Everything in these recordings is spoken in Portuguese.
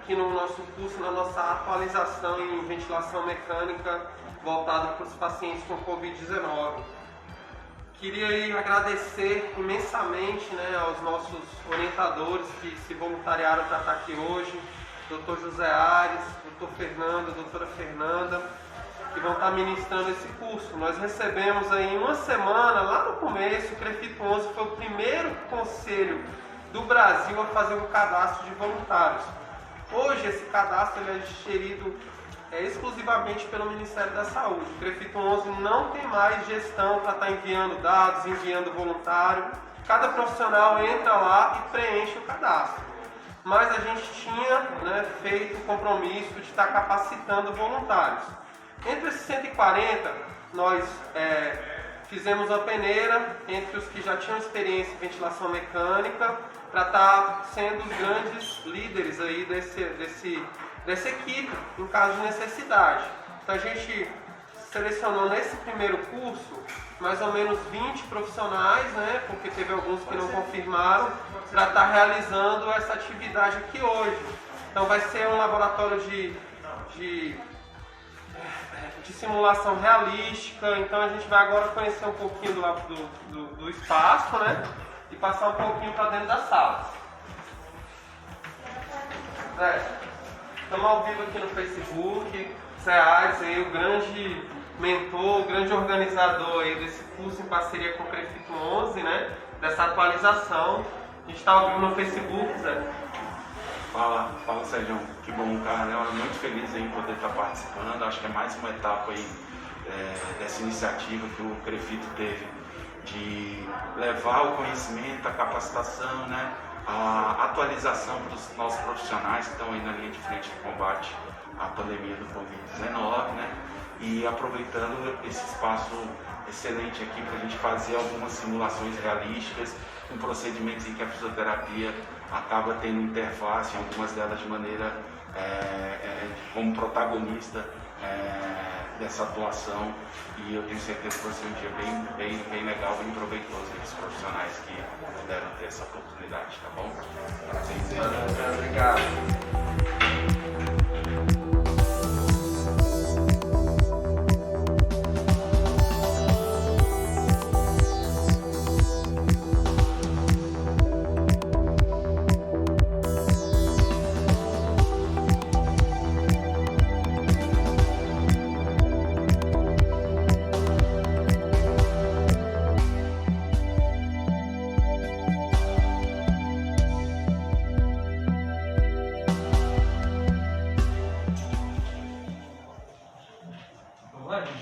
aqui no nosso curso, na nossa atualização em ventilação mecânica voltada para os pacientes com Covid-19. Queria aí agradecer imensamente, né, aos nossos orientadores que se voluntariaram para estar aqui hoje, Dr. José Ares, Dr. Fernando, doutora Fernanda, que vão estar ministrando esse curso. Nós recebemos aí em uma semana, lá no começo, o CREFIT 11 foi o primeiro conselho do Brasil a fazer um cadastro de voluntários. Hoje esse cadastro ele é gerido exclusivamente pelo Ministério da Saúde. O CREFIT 11 não tem mais gestão para estar enviando dados, enviando voluntário. Cada profissional entra lá e preenche o cadastro. Mas a gente tinha, né, feito o compromisso de estar capacitando voluntários. Entre esses 140, nós fizemos uma peneira entre os que já tinham experiência em ventilação mecânica para estar sendo os grandes líderes aí dessa equipe, em caso de necessidade. Então a gente selecionou nesse primeiro curso mais ou menos 20 profissionais, né, porque teve alguns que não confirmaram, para estar realizando essa atividade aqui hoje. Então vai ser um laboratório de simulação realística. Então a gente vai agora conhecer um pouquinho do espaço, né, e passar um pouquinho para dentro da sala. Estamos ao vivo aqui no Facebook. Zé Aires, aí, o grande mentor, o grande organizador aí desse curso em parceria com o CREFIT 11, né, dessa atualização. A gente está ao vivo no Facebook, Zé. Fala Sérgio, que bom, cara, né? Eu muito feliz em poder estar participando. Acho que é mais uma etapa aí dessa iniciativa que o CREFIT teve de levar o conhecimento, a capacitação, né, a atualização para os nossos profissionais que estão aí na linha de frente de combate à pandemia do Covid-19, né, e aproveitando esse espaço excelente aqui para a gente fazer algumas simulações realísticas com procedimentos em que a fisioterapia acaba tendo interface, em algumas delas de maneira como protagonista dessa atuação, e eu tenho certeza que vai ser um dia bem legal, bem proveitoso para os profissionais que puderam ter essa oportunidade, tá bom? Obrigado.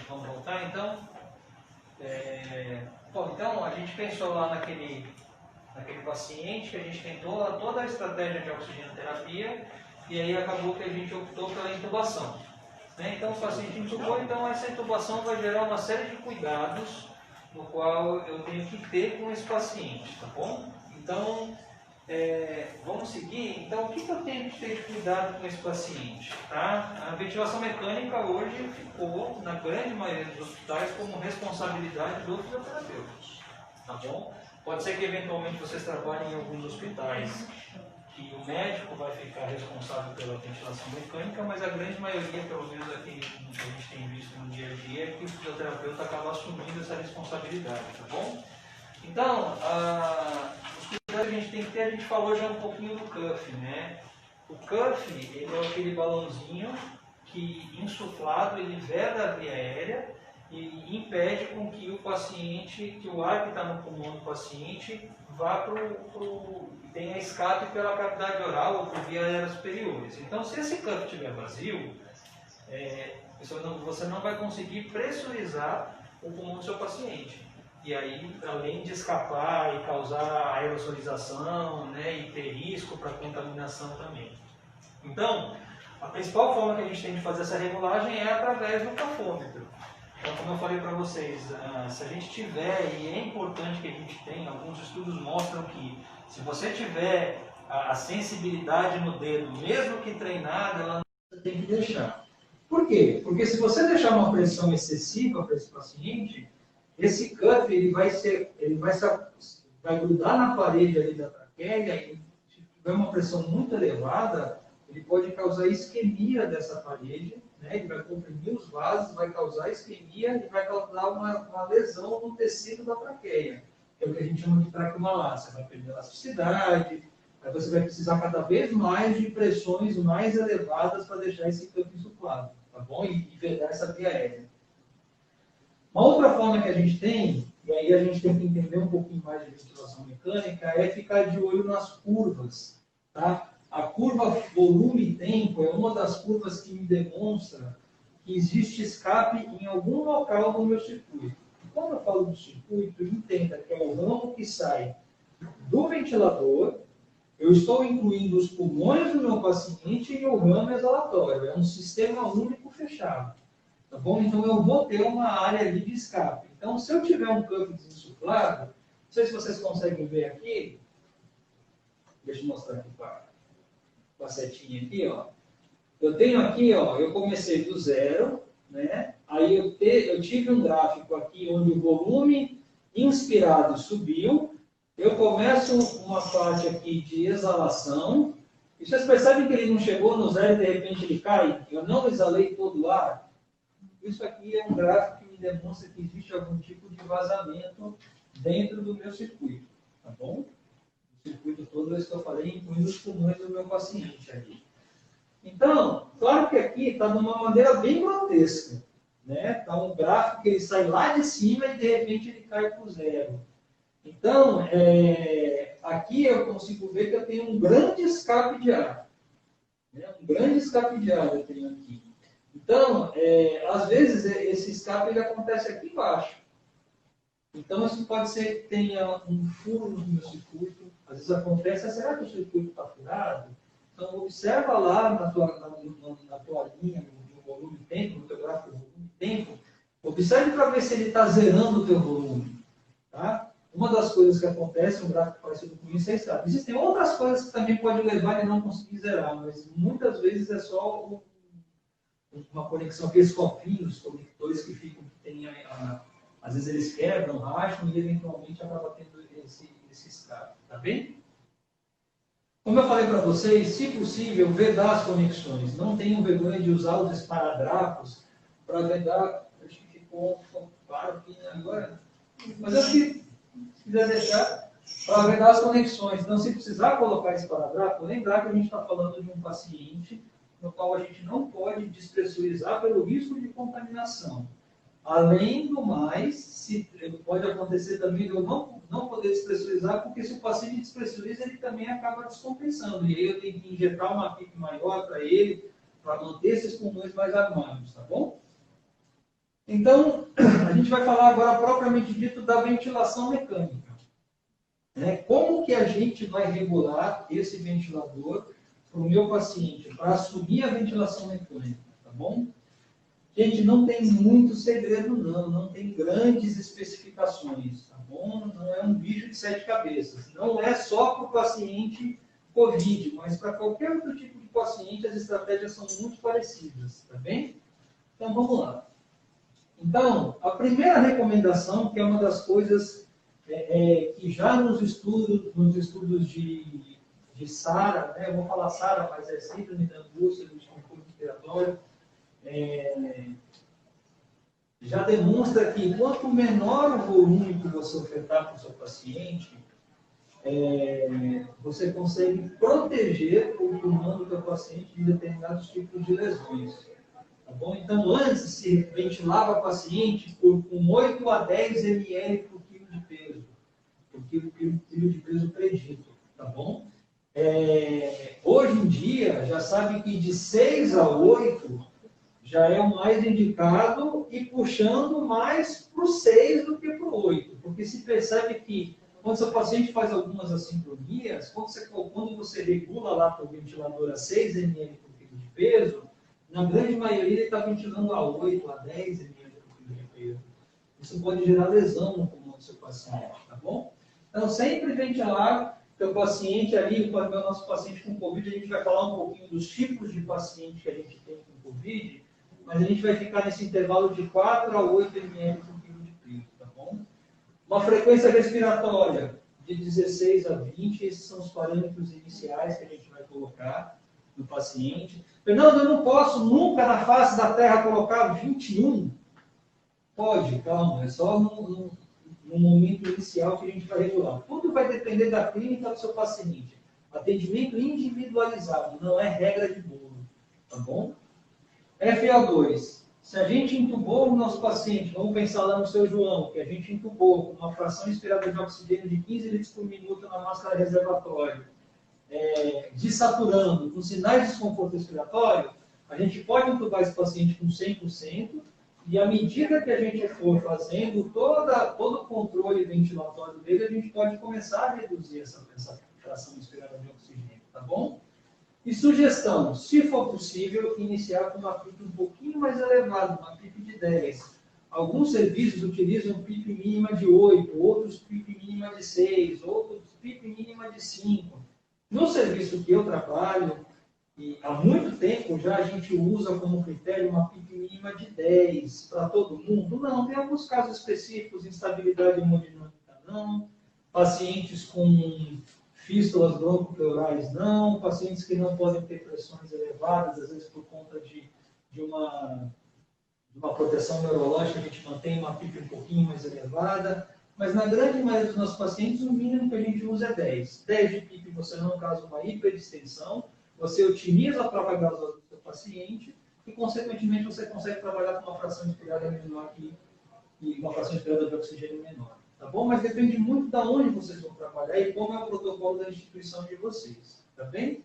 Vamos voltar então? Bom, então a gente pensou lá naquele paciente que a gente tentou toda a estratégia de oxigenoterapia e aí acabou que a gente optou pela intubação. Né? Então o paciente intubou, então essa intubação vai gerar uma série de cuidados no qual eu tenho que ter com esse paciente, tá bom? Então, vamos seguir. Então, o que eu tenho que ter de cuidado com esse paciente? Tá? A ventilação mecânica hoje ficou, na grande maioria dos hospitais, como responsabilidade do fisioterapeuta. Tá bom? Pode ser que eventualmente vocês trabalhem em alguns hospitais que o médico vai ficar responsável pela ventilação mecânica, mas a grande maioria, pelo menos aqui que a gente tem visto no dia a dia, é que o fisioterapeuta acaba assumindo essa responsabilidade, tá bom? Então, os cuidados que a gente tem que ter, a gente falou já um pouquinho do cuff, né? O cuff, ele é aquele balãozinho que, insuflado, ele veda a via aérea e impede com que o paciente, que o ar que está no pulmão do paciente vá tenha escape pela cavidade oral ou por vias aéreas superiores. Então, se esse cuff estiver vazio, você não vai conseguir pressurizar o pulmão do seu paciente. E aí, além de escapar e causar aerosolização, né, e ter risco para contaminação também. Então, a principal forma que a gente tem de fazer essa regulagem é através do cafômetro. Então, como eu falei para vocês, se a gente tiver, e é importante que a gente tenha, alguns estudos mostram que se você tiver a sensibilidade no dedo, mesmo que treinada, ela não tem que deixar. Por quê? Porque se você deixar uma pressão excessiva para esse paciente, esse cuff ele vai grudar na parede ali da traqueia, e se tiver uma pressão muito elevada, ele pode causar isquemia dessa parede, né? Ele vai comprimir os vasos, vai causar isquemia e vai causar uma lesão no tecido da traqueia, que é o que a gente chama de traqueomalácia. Vai perder elasticidade, aí você vai precisar cada vez mais de pressões mais elevadas para deixar esse campo insuflado, tá bom? E vedar essa via aérea. Uma outra forma que a gente tem, e aí a gente tem que entender um pouquinho mais de ventilação mecânica, é ficar de olho nas curvas, tá? A curva volume-tempo é uma das curvas que me demonstra que existe escape em algum local no meu circuito. Quando eu falo do circuito, entenda que é o ramo que sai do ventilador, eu estou incluindo os pulmões do meu paciente e o ramo exalatório. É um sistema único fechado. Tá bom? Então eu vou ter uma área ali de escape. Então, se eu tiver um campo desinsuflado, não sei se vocês conseguem ver aqui, deixa eu mostrar aqui com a setinha aqui, ó. Eu tenho aqui, ó, eu comecei do zero, né? Aí eu tive um gráfico aqui onde o volume inspirado subiu. Eu começo uma parte aqui de exalação. E vocês percebem que ele não chegou no zero e de repente ele cai? Eu não exalei todo o ar. Isso aqui é um gráfico que me demonstra que existe algum tipo de vazamento dentro do meu circuito, tá bom? O circuito todo, isso que eu falei, incluindo os pulmões do meu paciente aqui. Então, claro que aqui está de uma maneira bem grotesca, né? Está um gráfico que ele sai lá de cima e de repente ele cai para o zero. Então, aqui eu consigo ver que eu tenho um grande escape de ar. Né? Um grande escape de ar eu tenho aqui. Então, às vezes, esse escape ele acontece aqui embaixo. Então, isso pode ser que tenha um furo no meu circuito. Às vezes acontece, será que o circuito está furado? Então, observa lá na tua linha, no volume tempo, no teu gráfico volume tempo, observe para ver se ele está zerando o teu volume. Tá? Uma das coisas que acontece, um gráfico parecido com isso, é escape. Existem outras coisas que também podem levar ele a não conseguir zerar, mas muitas vezes é só uma conexão, aqueles copinhos, conectores que ficam, que tem às vezes eles quebram, racham e eventualmente acaba tendo esse escape, tá bem? Como eu falei para vocês, se possível, vedar as conexões. Não tenham vergonha de usar os esparadrapos para vedar. Acho que ficou claro aqui agora. Mas acho que, se quiser deixar, para vedar as conexões. Então, se precisar colocar esparadrapo, lembrar que a gente está falando de um paciente no qual a gente não pode despressurizar pelo risco de contaminação. Além do mais, pode acontecer também de eu não poder despressurizar, porque se o paciente despressuriza, ele também acaba descompensando. E aí eu tenho que injetar uma PIP maior para ele, para manter esses pulmões mais armados, tá bom? Então, a gente vai falar agora propriamente dito da ventilação mecânica. Como que a gente vai regular esse ventilador para o meu paciente, para assumir a ventilação mecânica, tá bom? Gente, não tem muito segredo não tem grandes especificações, tá bom? Não é um bicho de 7 cabeças. Não é só para o paciente COVID, mas para qualquer outro tipo de paciente as estratégias são muito parecidas, tá bem? Então vamos lá. Então, a primeira recomendação, que é uma das coisas que já nos estudos de SARA, né? Eu vou falar SARA, mas é síndrome da angústia do desconforto respiratório, já demonstra que quanto menor o volume que você ofertar para o seu paciente, você consegue proteger o pulmão do seu paciente de determinados tipos de lesões. Tá bom? Então, antes se ventilava o paciente com 8 a 10 ml por quilo de peso, por quilo de peso predito. Tá bom? Hoje em dia, já sabe que de 6 a 8 já é o mais indicado e puxando mais para o 6 do que para o 8. Porque se percebe que quando seu paciente faz algumas assincronias, quando você regula lá para o ventilador a 6 ml por quilo de peso, na grande maioria ele está ventilando a 8, a 10 ml por quilo de peso. Isso pode gerar lesão no pulmão do seu paciente, tá bom? Então, sempre ventilar o paciente ali, o nosso paciente com Covid, a gente vai falar um pouquinho dos tipos de paciente que a gente tem com Covid, mas a gente vai ficar nesse intervalo de 4 a 8 ml por quilo de peso, tá bom? Uma frequência respiratória de 16 a 20, esses são os parâmetros iniciais que a gente vai colocar. do paciente. Fernando, eu não posso nunca na face da Terra colocar 21. Pode, calma, é só no momento inicial que a gente vai regular. Tudo vai depender da clínica do seu paciente. Atendimento individualizado, não é regra de bolo, tá bom? FO2. Se a gente entubou o nosso paciente, vamos pensar lá no seu João, que a gente entubou com uma fração inspirada de oxigênio de 15 litros por minuto na máscara reservatória, desaturando, com sinais de desconforto respiratório, a gente pode entubar esse paciente com 100%, e à medida que a gente for fazendo todo o controle ventilatório dele, a gente pode começar a reduzir essa fração inspirada de oxigênio, tá bom? E sugestão, se for possível, iniciar com uma PIP um pouquinho mais elevada, uma PIP de 10. Alguns serviços utilizam PIP mínima de 8, outros PIP mínima de 6, outros PIP mínima de 5. No serviço que eu trabalho, e há muito tempo já a gente usa como critério uma PIP mínima de 10 para todo mundo. Não, tem alguns casos específicos, instabilidade hemodinâmica não, pacientes com fístulas broncopleurais não, pacientes que não podem ter pressões elevadas, às vezes por conta de uma proteção neurológica, a gente mantém uma PIP um pouquinho mais elevada, mas na grande maioria dos nossos pacientes, o mínimo que a gente usa é 10. 10 de PIP você não causa uma hiperdistensão, você otimiza a prova gasosa do seu paciente e, consequentemente, você consegue trabalhar com uma fração inspirada menor e uma fração inspirada de oxigênio menor. Tá bom? Mas depende muito de onde vocês vão trabalhar e como é o protocolo da instituição de vocês. Tá bem?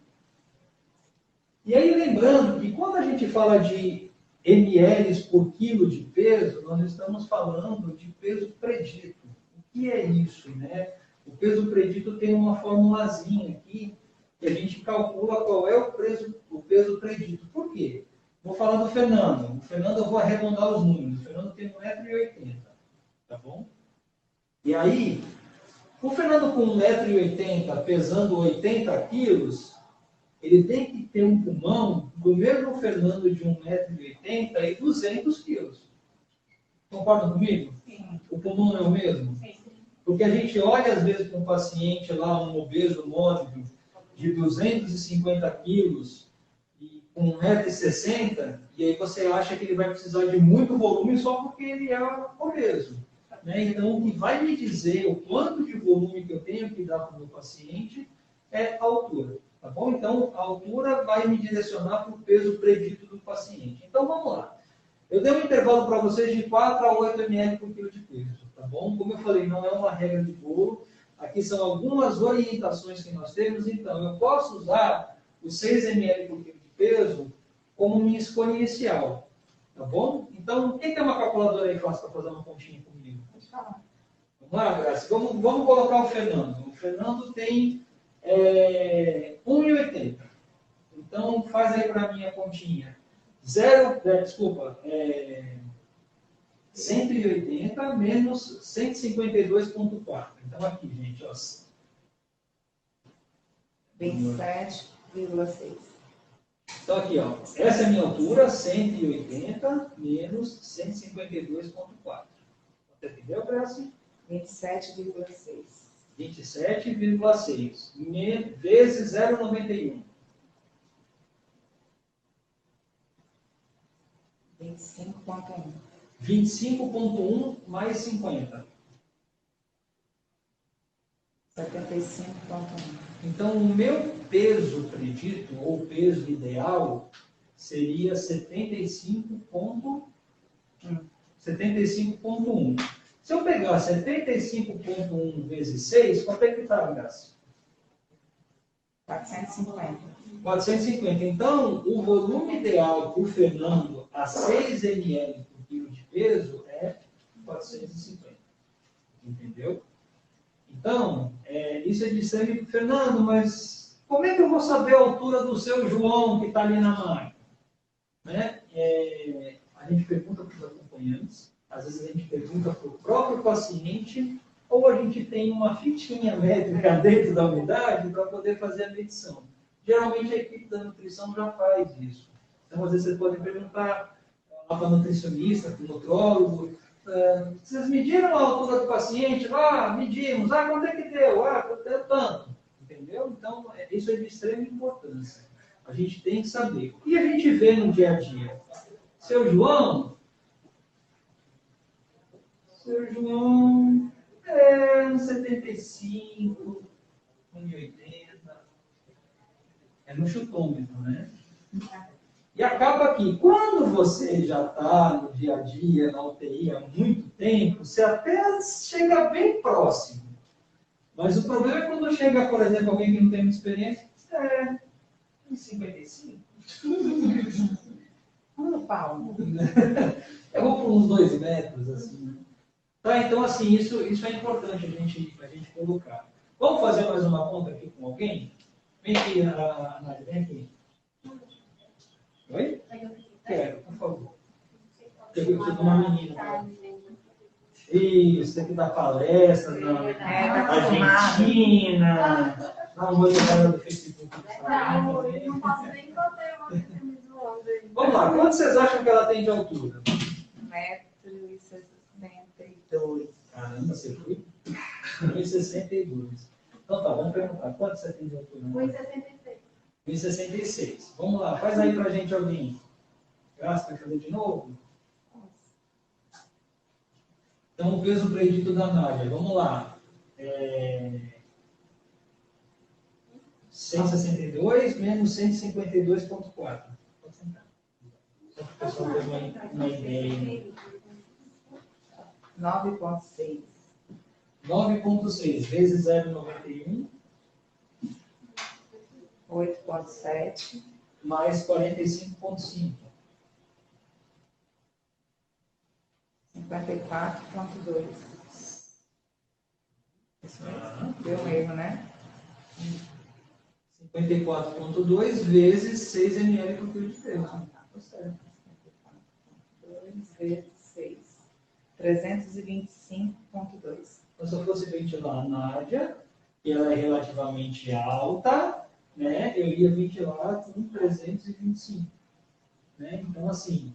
E aí, lembrando que quando a gente fala de ml por quilo de peso, nós estamos falando de peso predito. O que é isso, né? O peso predito tem uma formulazinha aqui que a gente calcula qual é o peso predito. Por quê? Vou falar do Fernando. O Fernando, eu vou arredondar os números. O Fernando tem 1,80 m. Tá bom? E aí, o Fernando com 1,80 m, pesando 80 quilos, ele tem que ter um pulmão do mesmo Fernando de 1,80 m e 200 quilos. Concordam comigo? Sim. O pulmão é o mesmo? Sim. Porque a gente olha, às vezes, para um paciente lá, um obeso mórbido, de 250 quilos, e com 1,60 m, e aí você acha que ele vai precisar de muito volume só porque ele é obeso. Né? Então, o que vai me dizer o quanto de volume que eu tenho que dar para o meu paciente é a altura. Tá bom? Então, a altura vai me direcionar para o peso predito do paciente. Então, vamos lá. Eu dei um intervalo para vocês de 4 a 8 ml por quilo de peso. Tá bom? Como eu falei, não é uma regra de bolo. Aqui são algumas orientações que nós temos. Então, eu posso usar os 6 ml por quilo de peso como minha escolha inicial. Tá bom? Então, quem tem uma calculadora aí fácil para fazer uma continha comigo? Vamos lá, Graça. Vamos colocar o Fernando. O Fernando tem 1,80 m. Então, faz aí para mim a continha. 180 menos 152,4. Então, aqui, gente, ó. 27,6. Então, aqui, ó. Essa é a minha altura, 180 menos 152,4. Entendeu, Graça? 27,6. 27,6 vezes 0,91. 25,1. 25,1 mais 50. 75,1. Então, o meu peso predito, ou peso ideal, seria 75,1. Se eu pegar 75,1 vezes 6, quanto é que está, Graça? 450. 450. Então, o volume ideal para o Fernando a 6 ml por quilo de peso é 450. Entendeu? Então, isso é de sangue. Fernando, mas como é que eu vou saber a altura do seu João que está ali na máquina? Né? A gente pergunta para os acompanhantes, às vezes a gente pergunta para o próprio paciente, ou a gente tem uma fitinha métrica dentro da unidade para poder fazer a medição. Geralmente a equipe da nutrição já faz isso. Então, às vezes você pode perguntar lá para nutricionista, para o nutrólogo, vocês mediram a altura do paciente? Medimos. Quanto é que deu? Deu tanto. Entendeu? Então, isso é de extrema importância. A gente tem que saber. O que a gente vê no dia a dia? Seu João é uns 75, 1,80. É no chutômetro, né? E acaba que, quando você já está no dia a dia, na UTI há muito tempo, você até chega bem próximo. Mas o problema é quando chega, por exemplo, alguém que não tem muita experiência, 55. Paulo. Eu vou por uns 2 metros, assim. Tá, então, assim, isso é importante a gente colocar. Vamos fazer mais uma conta aqui com alguém? Vem aqui, Nádia, vem aqui. Oi? Quero, por favor. Eu sou uma menina. Isso, tem que dar palestra na Argentina. Dá uma olhada no Facebook. Não, eu não posso nem bater uma vez me zoando aí. Vamos lá, quanto vocês acham que ela tem de altura? 1,62 m. Caramba, você foi? 1,62 m. Então tá, vamos perguntar. Quanto você tem de altura? 1,66. 1,66 m. Vamos lá, faz aí pra gente alguém. Gasta, fazer de novo? Então, o peso predito da Nádia, vamos lá. 162 menos 152,4. Pode sentar. Só para o pessoal ter uma ideia. 9,6. 9,6 vezes 0,91 8,7. mais 45,5. 54,2. Deu um erro, né? 54,2 vezes 6 ml por quilo de peso. Tá certo. 2 vezes 6. 325,2. Então, se eu fosse ventilar a Nádia, que ela é relativamente alta, né, eu ia ventilar com 325. Né? Então, assim,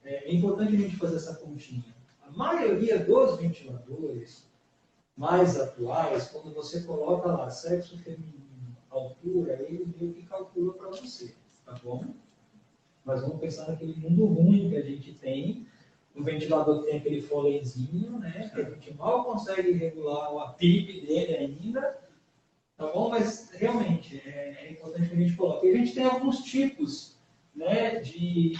é importante a gente fazer essa continha. A maioria dos ventiladores mais atuais, quando você coloca lá sexo feminino, altura, ele meio que calcula para você, tá bom? Mas vamos pensar naquele mundo ruim que a gente tem. O ventilador que tem aquele folezinho, né? Que a gente mal consegue regular a PIB dele ainda, tá bom? Mas realmente é importante que a gente coloque. E a gente tem alguns tipos, né, de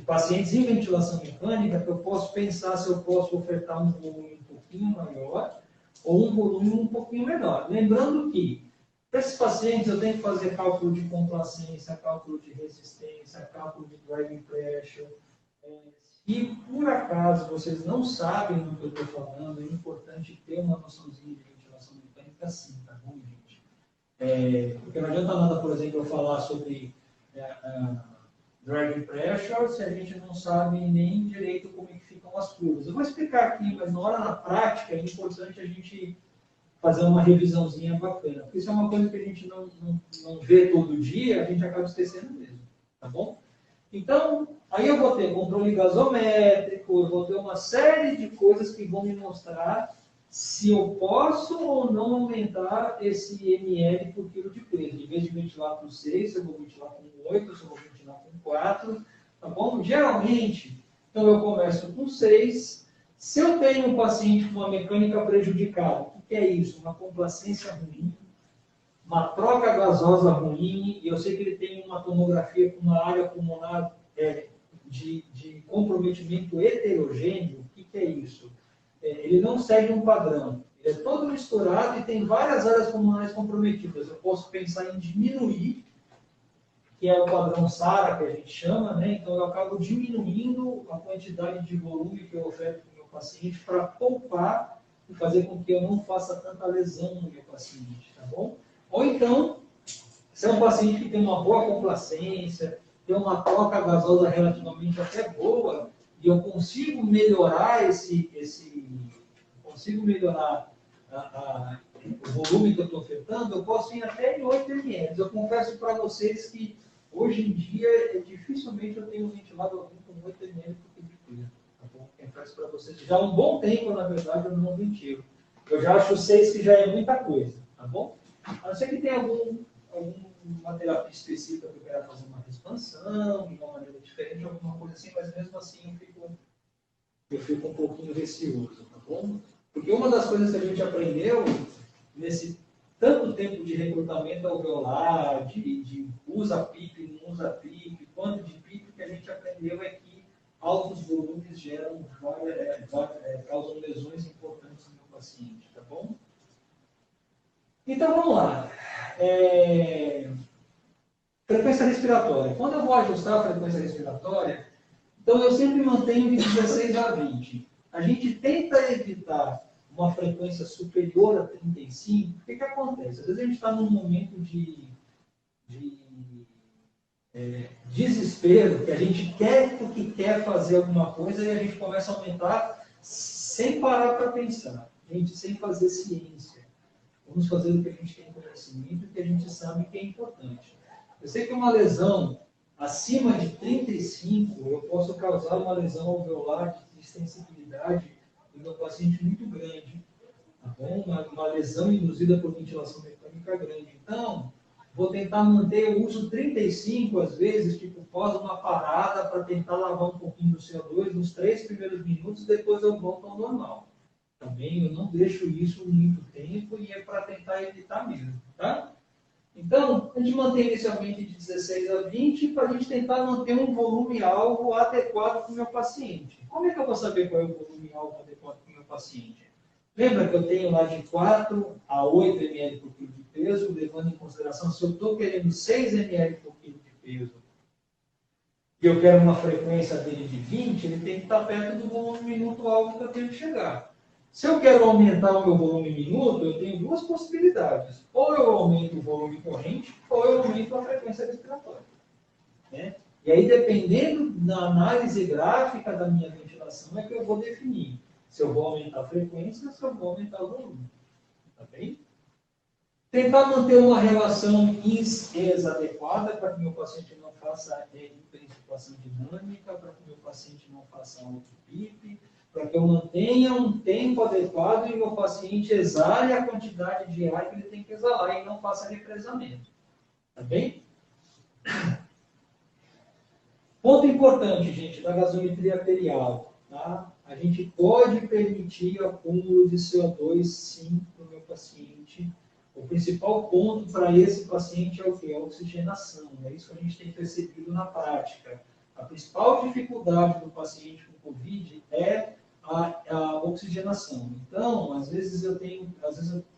pacientes em ventilação mecânica que eu posso pensar se eu posso ofertar um volume um pouquinho maior ou um volume um pouquinho menor. Lembrando que para esses pacientes eu tenho que fazer cálculo de complacência, cálculo de resistência, cálculo de driving pressure. Se por acaso vocês não sabem do que eu estou falando, é importante ter uma noçãozinha de ventilação mecânica sim, tá bom, gente? Porque não adianta nada, por exemplo, eu falar sobre driving pressure se a gente não sabe nem direito como é que ficam as curvas. Eu vou explicar aqui, mas na prática é importante a gente fazer uma revisãozinha bacana, porque isso é uma coisa que a gente não vê todo dia, a gente acaba esquecendo mesmo, tá bom? Então, aí eu vou ter controle gasométrico, eu vou ter uma série de coisas que vão me mostrar se eu posso ou não aumentar esse ml por quilo de peso. Em vez de ventilar com 6, eu vou ventilar com 8, eu vou ventilar com 4, tá bom? Geralmente, então eu começo com 6. Se eu tenho um paciente com uma mecânica prejudicada, o que é isso? Uma complacência ruim, uma troca gasosa ruim, e eu sei que ele tem uma tomografia com uma área pulmonar de comprometimento heterogêneo, o que é isso? Ele não segue um padrão, ele é todo misturado e tem várias áreas pulmonares comprometidas. Eu posso pensar em diminuir, que é o padrão SARA, que a gente chama, né? Então eu acabo diminuindo a quantidade de volume que eu oferto para o meu paciente para poupar e fazer com que eu não faça tanta lesão no meu paciente, tá bom? Ou então, se é um paciente que tem uma boa complacência, tem uma troca gasosa relativamente até boa, e eu consigo melhorar consigo melhorar o volume que eu estou ofertando, eu posso ir até em 8 ml. Eu confesso para vocês que hoje em dia, dificilmente eu tenho ventilado alguém com 8 ml por quilo de peso. Tá bom? Confesso para vocês que já há um bom tempo, na verdade, eu não ventilo. Eu já acho 6 que já é muita coisa, tá bom? A não ser que tenha algum uma terapia específica que eu quero fazer uma expansão, de uma maneira diferente, alguma coisa assim, mas mesmo assim eu fico um pouquinho receoso, tá bom? Porque uma das coisas que a gente aprendeu nesse tanto tempo de recrutamento alveolar, de usa PIP, não usa PIP, quanto de PIP que a gente aprendeu é que altos volumes causam lesões importantes no meu paciente, tá bom? Então vamos lá. Frequência respiratória. Quando eu vou ajustar a frequência respiratória, então eu sempre mantenho de 16 a 20. A gente tenta evitar uma frequência superior a 35. O que acontece? Às vezes a gente está num momento de desespero, que a gente quer porque quer fazer alguma coisa e a gente começa a aumentar sem parar para pensar. Gente, sem fazer ciência. Vamos fazer o que a gente tem conhecimento e que a gente sabe que é importante. Eu sei que uma lesão acima de 35, eu posso causar uma lesão alveolar de extensibilidade no meu paciente muito grande. Tá bom? Uma lesão induzida por ventilação mecânica grande. Então, vou tentar manter o uso 35, às vezes, tipo, pós uma parada para tentar lavar um pouquinho do CO2 nos 3 primeiros minutos, depois eu volto ao normal. Também eu não deixo isso muito tempo e é para tentar evitar mesmo, tá? Então, a gente mantém inicialmente de 16 a 20 para a gente tentar manter um volume-alvo adequado para o meu paciente. Como é que eu vou saber qual é o volume-alvo adequado para o meu paciente? Lembra que eu tenho lá de 4 a 8 ml por quilo de peso, levando em consideração se eu estou querendo 6 ml por quilo de peso e eu quero uma frequência dele de 20, ele tem que estar perto do volume minuto-alvo que eu tenho que chegar. Se eu quero aumentar o meu volume minuto, eu tenho duas possibilidades. Ou eu aumento o volume corrente, ou eu aumento a frequência respiratória. Né? E aí, dependendo da análise gráfica da minha ventilação, é que eu vou definir se eu vou aumentar a frequência ou se eu vou aumentar o volume. Tá bem? Tentar manter uma relação ins-ex adequada para que meu paciente não faça hiperinsufflação dinâmica, para que meu paciente não faça auto-PIP, para que eu mantenha um tempo adequado e o meu paciente exale a quantidade de ar que ele tem que exalar e não faça represamento. Tá bem? Ponto importante, gente, da gasometria arterial. Tá? A gente pode permitir acúmulo de CO2, sim, para o meu paciente. O principal ponto para esse paciente é o quê? A oxigenação. É isso que a gente tem percebido na prática. A principal dificuldade do paciente com COVID é a oxigenação. Então, às vezes eu tenho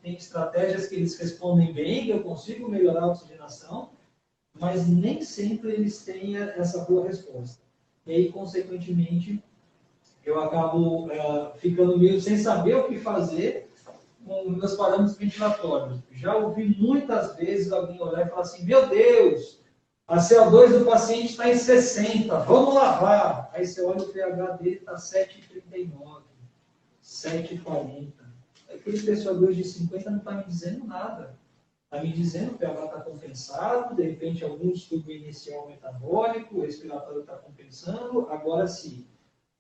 estratégias que eles respondem bem, que eu consigo melhorar a oxigenação, mas nem sempre eles têm essa boa resposta. E aí, consequentemente, eu acabo ficando meio sem saber o que fazer com meus parâmetros ventilatórios. Já ouvi muitas vezes alguém olhar e falar assim, meu Deus, a CO2 do paciente está em 60, vamos lavar. Aí você olha o pH dele, está 7,39, 7,40. Aquele CO2 de 50 não está me dizendo nada. Está me dizendo que o pH está compensado, de repente algum distúrbio inicial metabólico, o respiratório está compensando. Agora sim,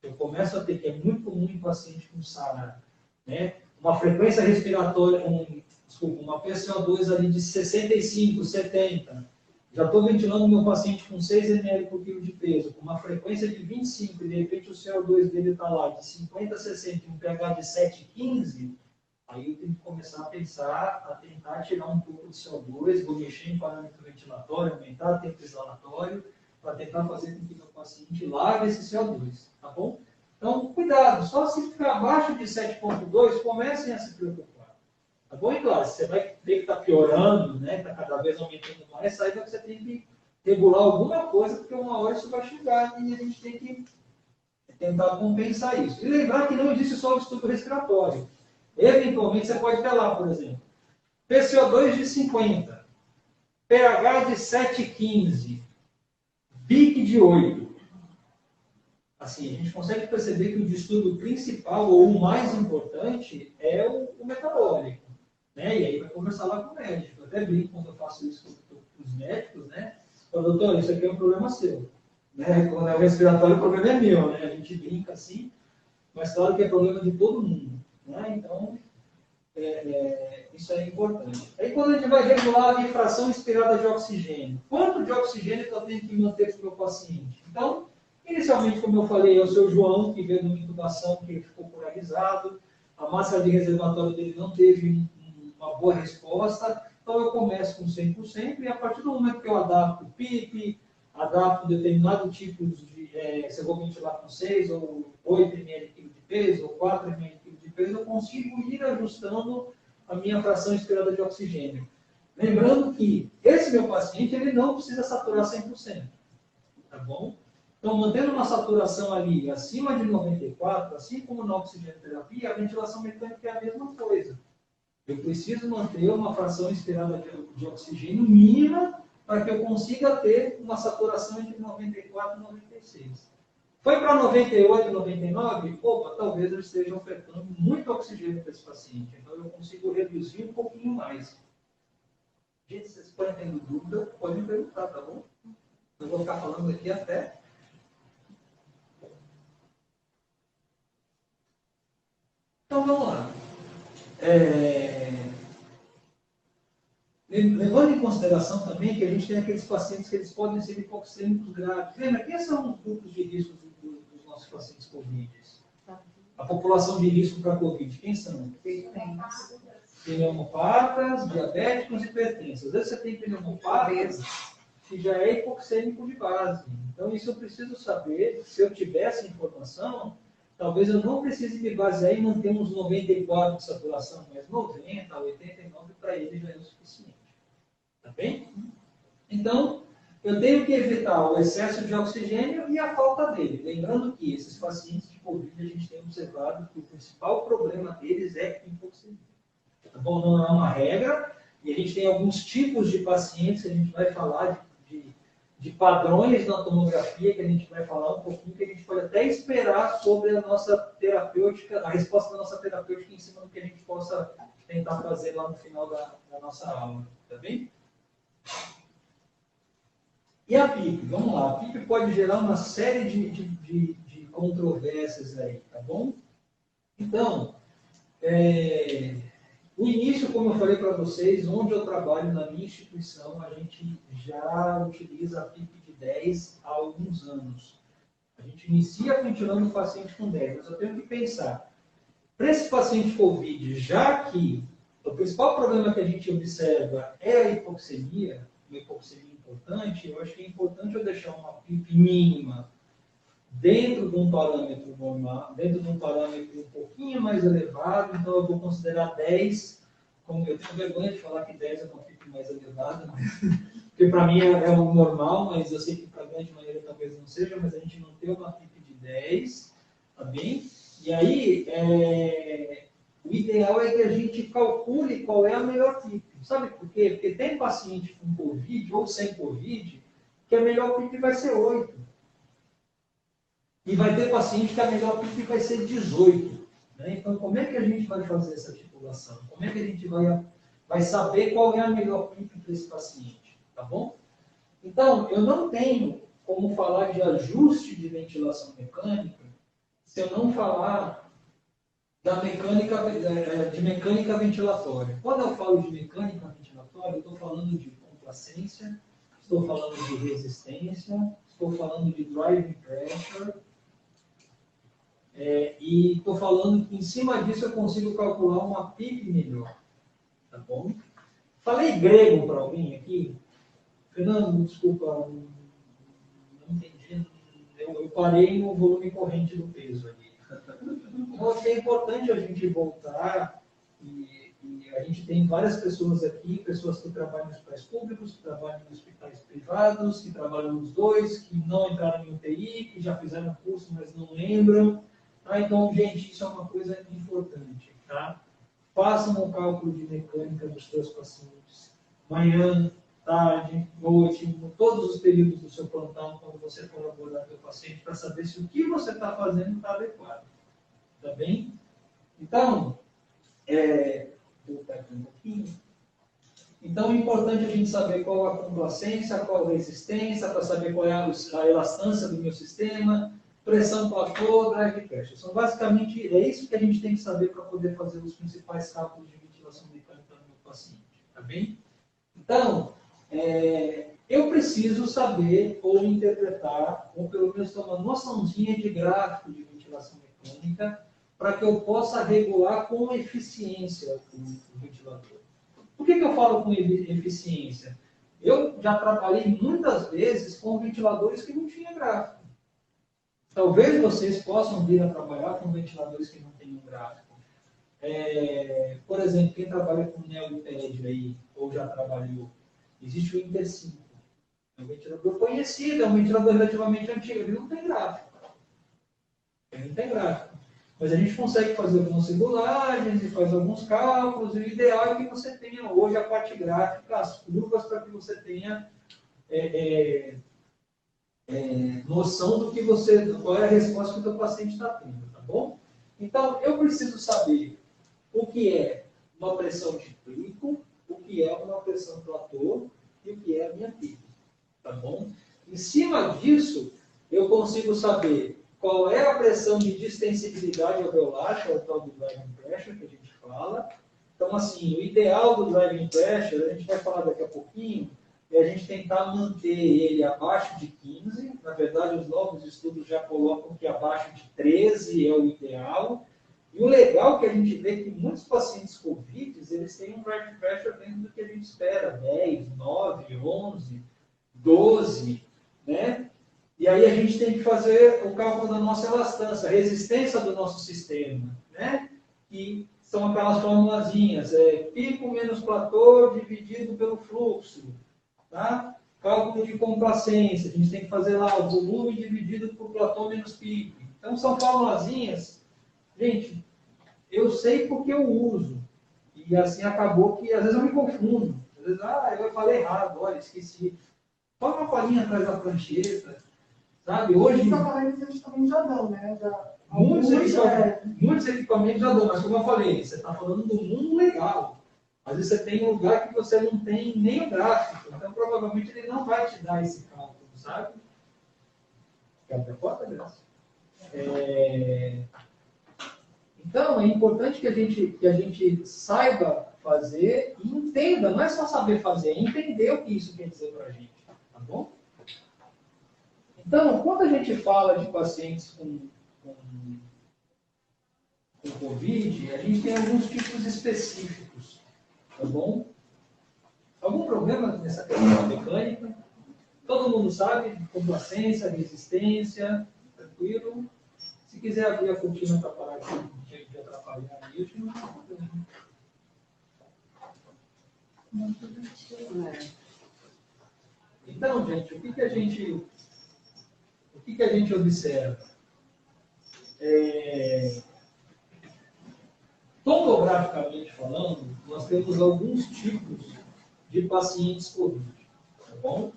eu começo a ter, que é muito comum em paciente com SARA, né? Uma frequência respiratória, uma PCO2 ali de 65, 70. Já estou ventilando meu paciente com 6 ml por quilo de peso, com uma frequência de 25, e de repente o CO2 dele está lá de 50 a 60 e um pH de 7,15, aí eu tenho que começar a pensar, a tentar tirar um pouco de CO2, vou mexer em parâmetro ventilatório, aumentar o tempo exalatório, para tentar fazer com que meu paciente lave esse CO2, tá bom? Então, cuidado, só se ficar abaixo de 7,2, comecem a se preocupar. Tá bom? E claro, você vai ver que está piorando, né? Está cada vez aumentando mais, saiba que você tem que regular alguma coisa, porque uma hora isso vai chegar e a gente tem que tentar compensar isso. E lembrar que não existe só o distúrbio respiratório. Eventualmente você pode ter lá, por exemplo, PCO2 de 50, pH de 7,15, BIC de 8. Assim, a gente consegue perceber que o distúrbio principal, ou o mais importante, é o metabólico. Né? E aí vai conversar lá com o médico. Eu até brinco quando eu faço isso com os médicos, né? Falo, doutor, isso aqui é um problema seu. Né? Quando é o respiratório, o problema é meu, né? A gente brinca assim, mas claro que é problema de todo mundo. Né? Então, Isso é importante. Aí quando a gente vai regular a fração inspirada de oxigênio, quanto de oxigênio que eu tenho que manter para o meu paciente? Então, inicialmente, como eu falei, é o seu João, que veio numa intubação que ele ficou polarizado, a máscara de reservatório dele não teve uma boa resposta, então eu começo com 100% e a partir do momento que eu adapto o PIP, adapto determinado tipo de, se eu vou ventilar com 6 ou 8 ml de peso, ou 4 ml de peso, eu consigo ir ajustando a minha fração inspirada de oxigênio. Lembrando que esse meu paciente, ele não precisa saturar 100%, tá bom? Então, mantendo uma saturação ali acima de 94, assim como na oxigenoterapia, a ventilação mecânica é a mesma coisa. Eu preciso manter uma fração inspirada de oxigênio mínima para que eu consiga ter uma saturação entre 94 e 96. Foi para 98, 99? Opa, talvez eu esteja ofertando muito oxigênio para esse paciente. Então, eu consigo reduzir um pouquinho mais. Gente, se vocês forem tendo dúvida, podem perguntar, tá bom? Eu vou ficar falando aqui até... Então, vamos lá. Levando em consideração também que a gente tem aqueles pacientes que eles podem ser hipoxêmicos graves. Lembra, quem são os grupos de risco dos nossos pacientes Covid? A população de risco para Covid, quem são? Pneumopatas, diabéticos e hipertensos. Às vezes você tem pneumopatas que já é hipoxêmico de base. Então, isso eu preciso saber. Se eu tiver essa informação, talvez eu não precise me basear em manter uns 94 de saturação, mas 90, 89 para ele já é o suficiente. Tá bem? Então, eu tenho que evitar o excesso de oxigênio e a falta dele. Lembrando que esses pacientes de Covid, a gente tem observado que o principal problema deles é hipoxemia. Tá bom? Não é uma regra, e a gente tem alguns tipos de pacientes que a gente vai falar de padrões na tomografia, que a gente vai falar um pouquinho, que a gente pode até esperar sobre a nossa terapêutica, a resposta da nossa terapêutica em cima do que a gente possa tentar fazer lá no final da nossa aula. Tá bem? E a PIP? Vamos lá. A PIP pode gerar uma série de controvérsias aí, tá bom? Então, o início, como eu falei para vocês, onde eu trabalho na minha instituição, a gente já utiliza a PIP de 10 há alguns anos. A gente inicia ventilando o paciente com 10, mas eu tenho que pensar, para esse paciente COVID, já que o principal problema que a gente observa é a hipoxemia, uma hipoxemia importante, eu acho que é importante eu deixar uma PIP mínima dentro de um parâmetro normal, dentro de um parâmetro um pouquinho mais elevado, então eu vou considerar 10, como eu tenho vergonha de falar que 10 é uma PIP mais elevada, porque para mim é o normal, mas eu sei que para a grande maioria talvez não seja, mas a gente mantém uma PIP de 10, tá bem? E aí, o ideal é que a gente calcule qual é a melhor PIP. Sabe por quê? Porque tem paciente com Covid ou sem Covid que a melhor PIP vai ser 8. E vai ter paciente que a melhor PIP vai ser 18. Né? Então, como é que a gente vai fazer essa articulação? Como é que a gente vai saber qual é a melhor PIP para esse paciente? Tá bom? Então, eu não tenho como falar de ajuste de ventilação mecânica se eu não falar de mecânica ventilatória. Quando eu falo de mecânica ventilatória, eu estou falando de complacência, estou falando de resistência, estou falando de driving pressure, e estou falando que em cima disso eu consigo calcular uma PIP melhor. Tá bom? Falei grego para alguém aqui? Fernando, desculpa, não entendi. Eu parei no volume corrente do peso ali. Então, acho que é importante a gente voltar e a gente tem várias pessoas aqui, pessoas que trabalham em hospitais públicos, que trabalham em hospitais privados, que trabalham nos dois, que não entraram em UTI, que já fizeram curso, mas não lembram. Tá? Então, gente, isso é uma coisa importante. Tá? Façam um cálculo de mecânica dos seus pacientes. Manhã, tarde, noite, em todos os períodos do seu plantão, quando você for abordar o seu paciente, para saber se o que você está fazendo está adequado. Tá bem? Então, vou voltar aqui um pouquinho. Então, é importante a gente saber qual a complacência, qual a resistência, para saber qual é a elastância do meu sistema, pressão platô, drive pressure. São basicamente, é isso que a gente tem que saber para poder fazer os principais cálculos de paciente, tá bem? Então, eu preciso saber ou interpretar, ou pelo menos ter uma noçãozinha de gráfico de ventilação mecânica, para que eu possa regular com eficiência o ventilador. Por que eu falo com eficiência? Eu já trabalhei muitas vezes com ventiladores que não tinham gráfico. Talvez vocês possam vir a trabalhar com ventiladores que não tenham gráfico. Por exemplo, quem trabalha com NeoPad aí, ou já trabalhou, existe o Inter 5. É um ventilador conhecido, é um ventilador relativamente antigo, ele não tem gráfico. Ele não tem gráfico. Mas a gente consegue fazer algumas regulagens e fazer alguns cálculos, e o ideal é que você tenha hoje a parte gráfica, as curvas, para que você tenha noção do que qual é a resposta que o teu paciente está tendo, tá bom? Então, eu preciso saber o que é uma pressão de pico, o que é uma pressão platô e o que é a minha pico, tá bom? Em cima disso, eu consigo saber qual é a pressão de distensibilidade alveolar, que é o tal do driving pressure que a gente fala. Então, assim, o ideal do driving pressure, a gente vai falar daqui a pouquinho, é a gente tentar manter ele abaixo de 15. Na verdade, os novos estudos já colocam que abaixo de 13 é o ideal. E o legal é que a gente vê que muitos pacientes Covid, eles têm um driving pressure dentro do que a gente espera, 10, 9, 11, 12, né? E aí a gente tem que fazer o cálculo da nossa elastância, a resistência do nosso sistema, né? Que são aquelas formulazinhas, pico menos platô dividido pelo fluxo, tá? Cálculo de complacência, a gente tem que fazer lá o volume dividido por platô menos pico. Então são formulazinhas, gente, eu sei porque eu uso, e assim acabou que às vezes eu me confundo, às vezes, eu falei errado, olha, esqueci. Põe uma palhinha atrás da prancheta, sabe? Hoje, Eles também já dão, né? muitos equipamentos já dão, mas como eu falei, você está falando do mundo legal. Às vezes você tem um lugar que você não tem nem o gráfico, então provavelmente ele não vai te dar esse cálculo, sabe? Quer abrir a porta, Graça? Então, é importante que a gente saiba fazer e entenda, não é só saber fazer, é entender o que isso quer dizer para a gente, tá bom? Então, quando a gente fala de pacientes com Covid, a gente tem alguns tipos específicos, tá bom? Algum problema nessa questão mecânica? Todo mundo sabe, complacência, resistência, tranquilo. Se quiser abrir a cortina para parar de atrapalhar a ritmo, então, gente, o que a gente observa? Tomograficamente falando, nós temos alguns tipos de pacientes Covid, tá bom?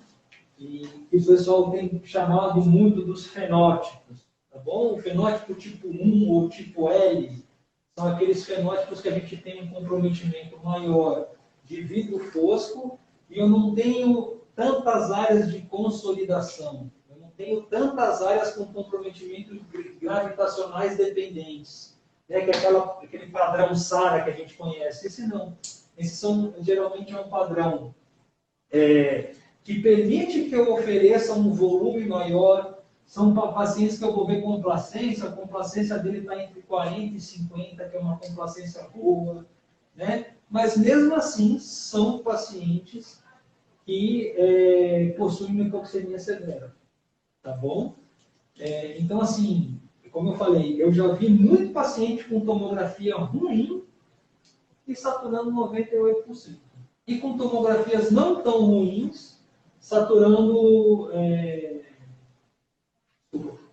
E o pessoal tem chamado muito dos fenótipos, tá bom? O fenótipo tipo 1 ou tipo L são aqueles fenótipos que a gente tem um comprometimento maior de vidro fosco e eu não tenho tantas áreas de consolidação. Eu não tenho tantas áreas com comprometimentos gravitacionais dependentes. Né? Que é aquele padrão SARA que a gente conhece. Esse não. Esse geralmente é um padrão que permite que eu ofereça um volume maior. São pacientes que eu vou ver complacência, a complacência dele está entre 40 e 50, que é uma complacência boa. Né? Mas mesmo assim, são pacientes que possuem uma hipoxemia severa. Tá bom? Então, assim, como eu falei, eu já vi muito paciente com tomografia ruim e saturando 98%. E com tomografias não tão ruins, saturando...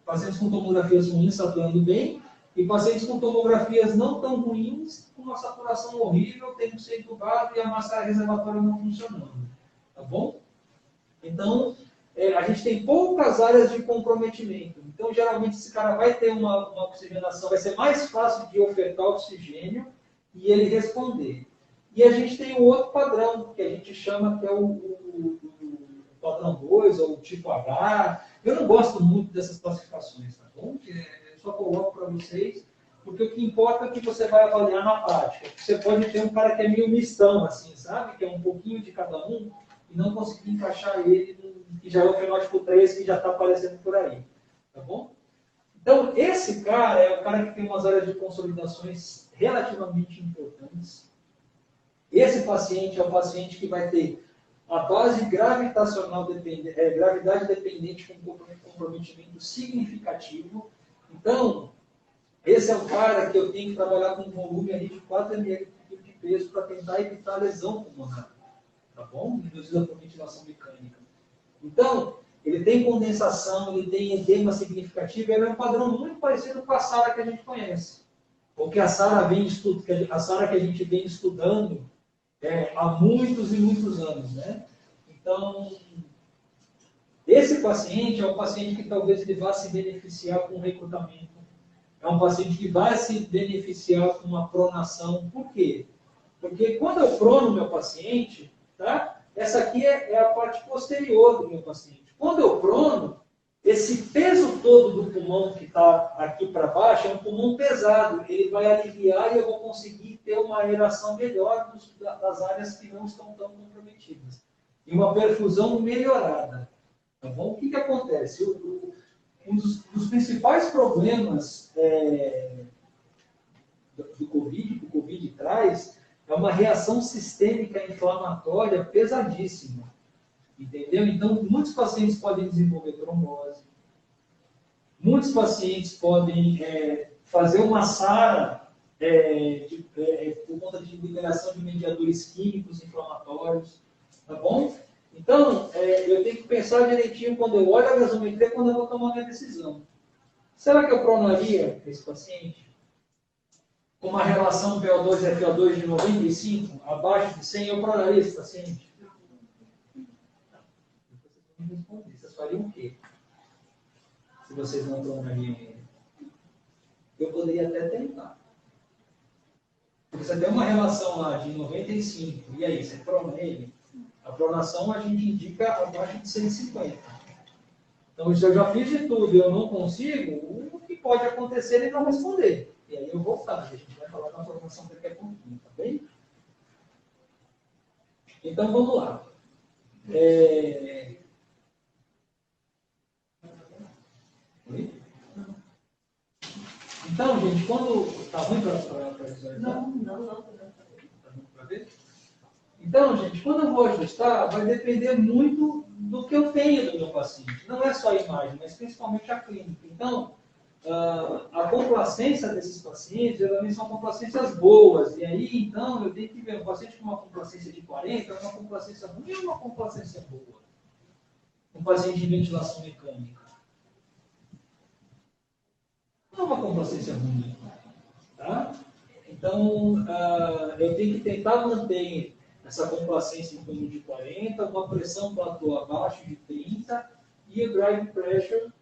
pacientes com tomografias ruins saturando bem, e pacientes com tomografias não tão ruins, com uma saturação horrível, tendo que ser entubado e a massa reservatória não funcionando. Tá bom? Então, a gente tem poucas áreas de comprometimento. Então, geralmente, esse cara vai ter uma oxigenação, vai ser mais fácil de ofertar oxigênio e ele responder. E a gente tem o outro padrão, que a gente chama que é o padrão 2, ou o tipo H. Eu não gosto muito dessas classificações, tá bom? Eu só coloco para vocês porque o que importa é o que você vai avaliar na prática. Você pode ter um cara que é meio mistão, assim, sabe? Que é um pouquinho de cada um, e não conseguir encaixar ele, que já é o fenótipo 3, que já está aparecendo por aí. Tá bom? Então, esse cara é o cara que tem umas áreas de consolidações relativamente importantes. Esse paciente é o paciente que vai ter a base gravitacional gravidade dependente com comprometimento significativo. Então, esse é um cara que eu tenho que trabalhar com um volume ali de 4 ml de peso para tentar evitar lesão pulmonar. Tá bom? Reduzida por ventilação mecânica. Então, ele tem condensação, ele tem edema significativo, ele é um padrão muito parecido com a SARA que a gente conhece. Ou que a SARA que a gente vem estudando há muitos e muitos anos, né? Então, esse paciente é um paciente que talvez ele vá se beneficiar com o recrutamento. É um paciente que vai se beneficiar com uma pronação. Por quê? Porque quando eu prono meu paciente, tá? Essa aqui é a parte posterior do meu paciente. Quando eu prono, esse peso todo do pulmão que está aqui para baixo é um pulmão pesado. Ele vai aliviar e eu vou conseguir ter uma aeração melhor das áreas que não estão tão comprometidas. E uma perfusão melhorada. Tá bom? O que acontece? Um dos principais problemas do Covid, que o Covid traz, é uma reação sistêmica inflamatória pesadíssima. Entendeu? Então, muitos pacientes podem desenvolver trombose. Muitos pacientes podem fazer uma SARA por conta de liberação de mediadores químicos inflamatórios. Tá bom? Então, eu tenho que pensar direitinho quando eu olho a gasometria, quando eu vou tomar minha decisão. Será que eu pronaria esse paciente com uma relação PO2 e FO2 de 95, abaixo de 100, eu pronaria esse paciente? Vocês fariam o quê? Se vocês não pronariam ele? Eu poderia até tentar. Você tem uma relação lá de 95, e aí, você prona ele? A pronação a gente indica abaixo de 150. Então, se eu já fiz de tudo e eu não consigo, o que pode acontecer é ele não responder. E aí eu vou voltar. A gente vai falar da pronação daqui a pouquinho, tá bem? Então, vamos lá. Então, gente, quando... Está ruim para visualizar? Não. Então, gente, quando eu vou ajustar, vai depender muito do que eu tenho do meu paciente. Não é só a imagem, mas principalmente a clínica. Então, a complacência desses pacientes, geralmente são complacências boas. E aí, então, eu tenho que ver um paciente com uma complacência de 40, é uma complacência ruim ou uma complacência boa? Um paciente de ventilação mecânica. Não é uma complacência ruim. Tá? Então, eu tenho que tentar manter essa complacência em torno de 40, uma pressão platô abaixo de 30 e o drive pressure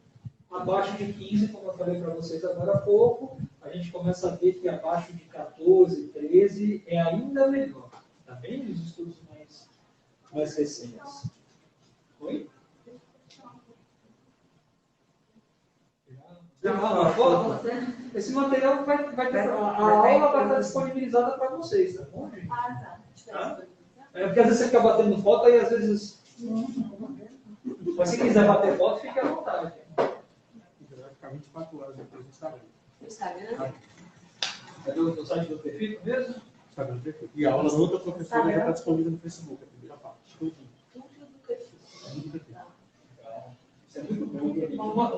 abaixo de 15, como eu falei para vocês agora há pouco. A gente começa a ver que abaixo de 14, 13 é ainda melhor. Tá bem? Nos estudos mais recentes. Oi? Uma foto? Esse material vai ter, a aula vai estar disponibilizada para vocês, tá bom, gente? Ah, tá. Porque às vezes você fica batendo foto e às vezes... Mas se quiser bater foto, fique à vontade. Vai ficar 24 horas depois do Instagram. Instagram? É do site do Perfil mesmo? Instagram perfeito. E a aula da outra professora já está disponível no Facebook, a primeira parte. Tudo do perfil. Isso é muito bom.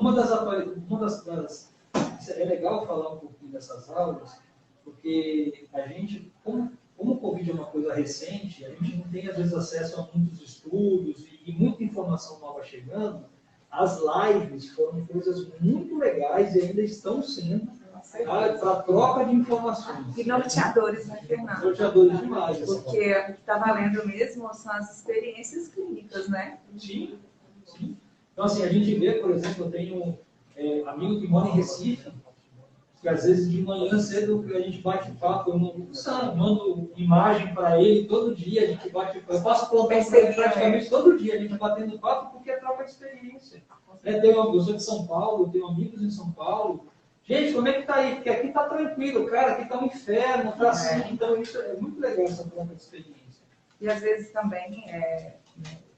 Uma das é legal falar um pouquinho dessas aulas, porque a gente, como o Covid é uma coisa recente, a gente não tem às vezes acesso a muitos estudos e muita informação nova chegando. As lives foram coisas muito legais e ainda estão sendo para troca de informações. E norteadores, né, Fernando? Norteadores demais. Porque o que está valendo mesmo são as experiências clínicas, né? Sim, sim. Então, assim, a gente vê, por exemplo, eu tenho amigo que mora em Recife, que às vezes de manhã cedo a gente bate papo, eu mando imagem para ele todo dia, a gente bate papo. Eu faço plantão para ele praticamente todo dia, a gente batendo papo porque é troca de experiência. Eu sou de São Paulo, eu tenho amigos em São Paulo, Gente, como é que tá aí? Porque aqui tá tranquilo, cara, aqui tá um inferno, tá assim. Então isso é muito legal, essa troca de experiência. E às vezes também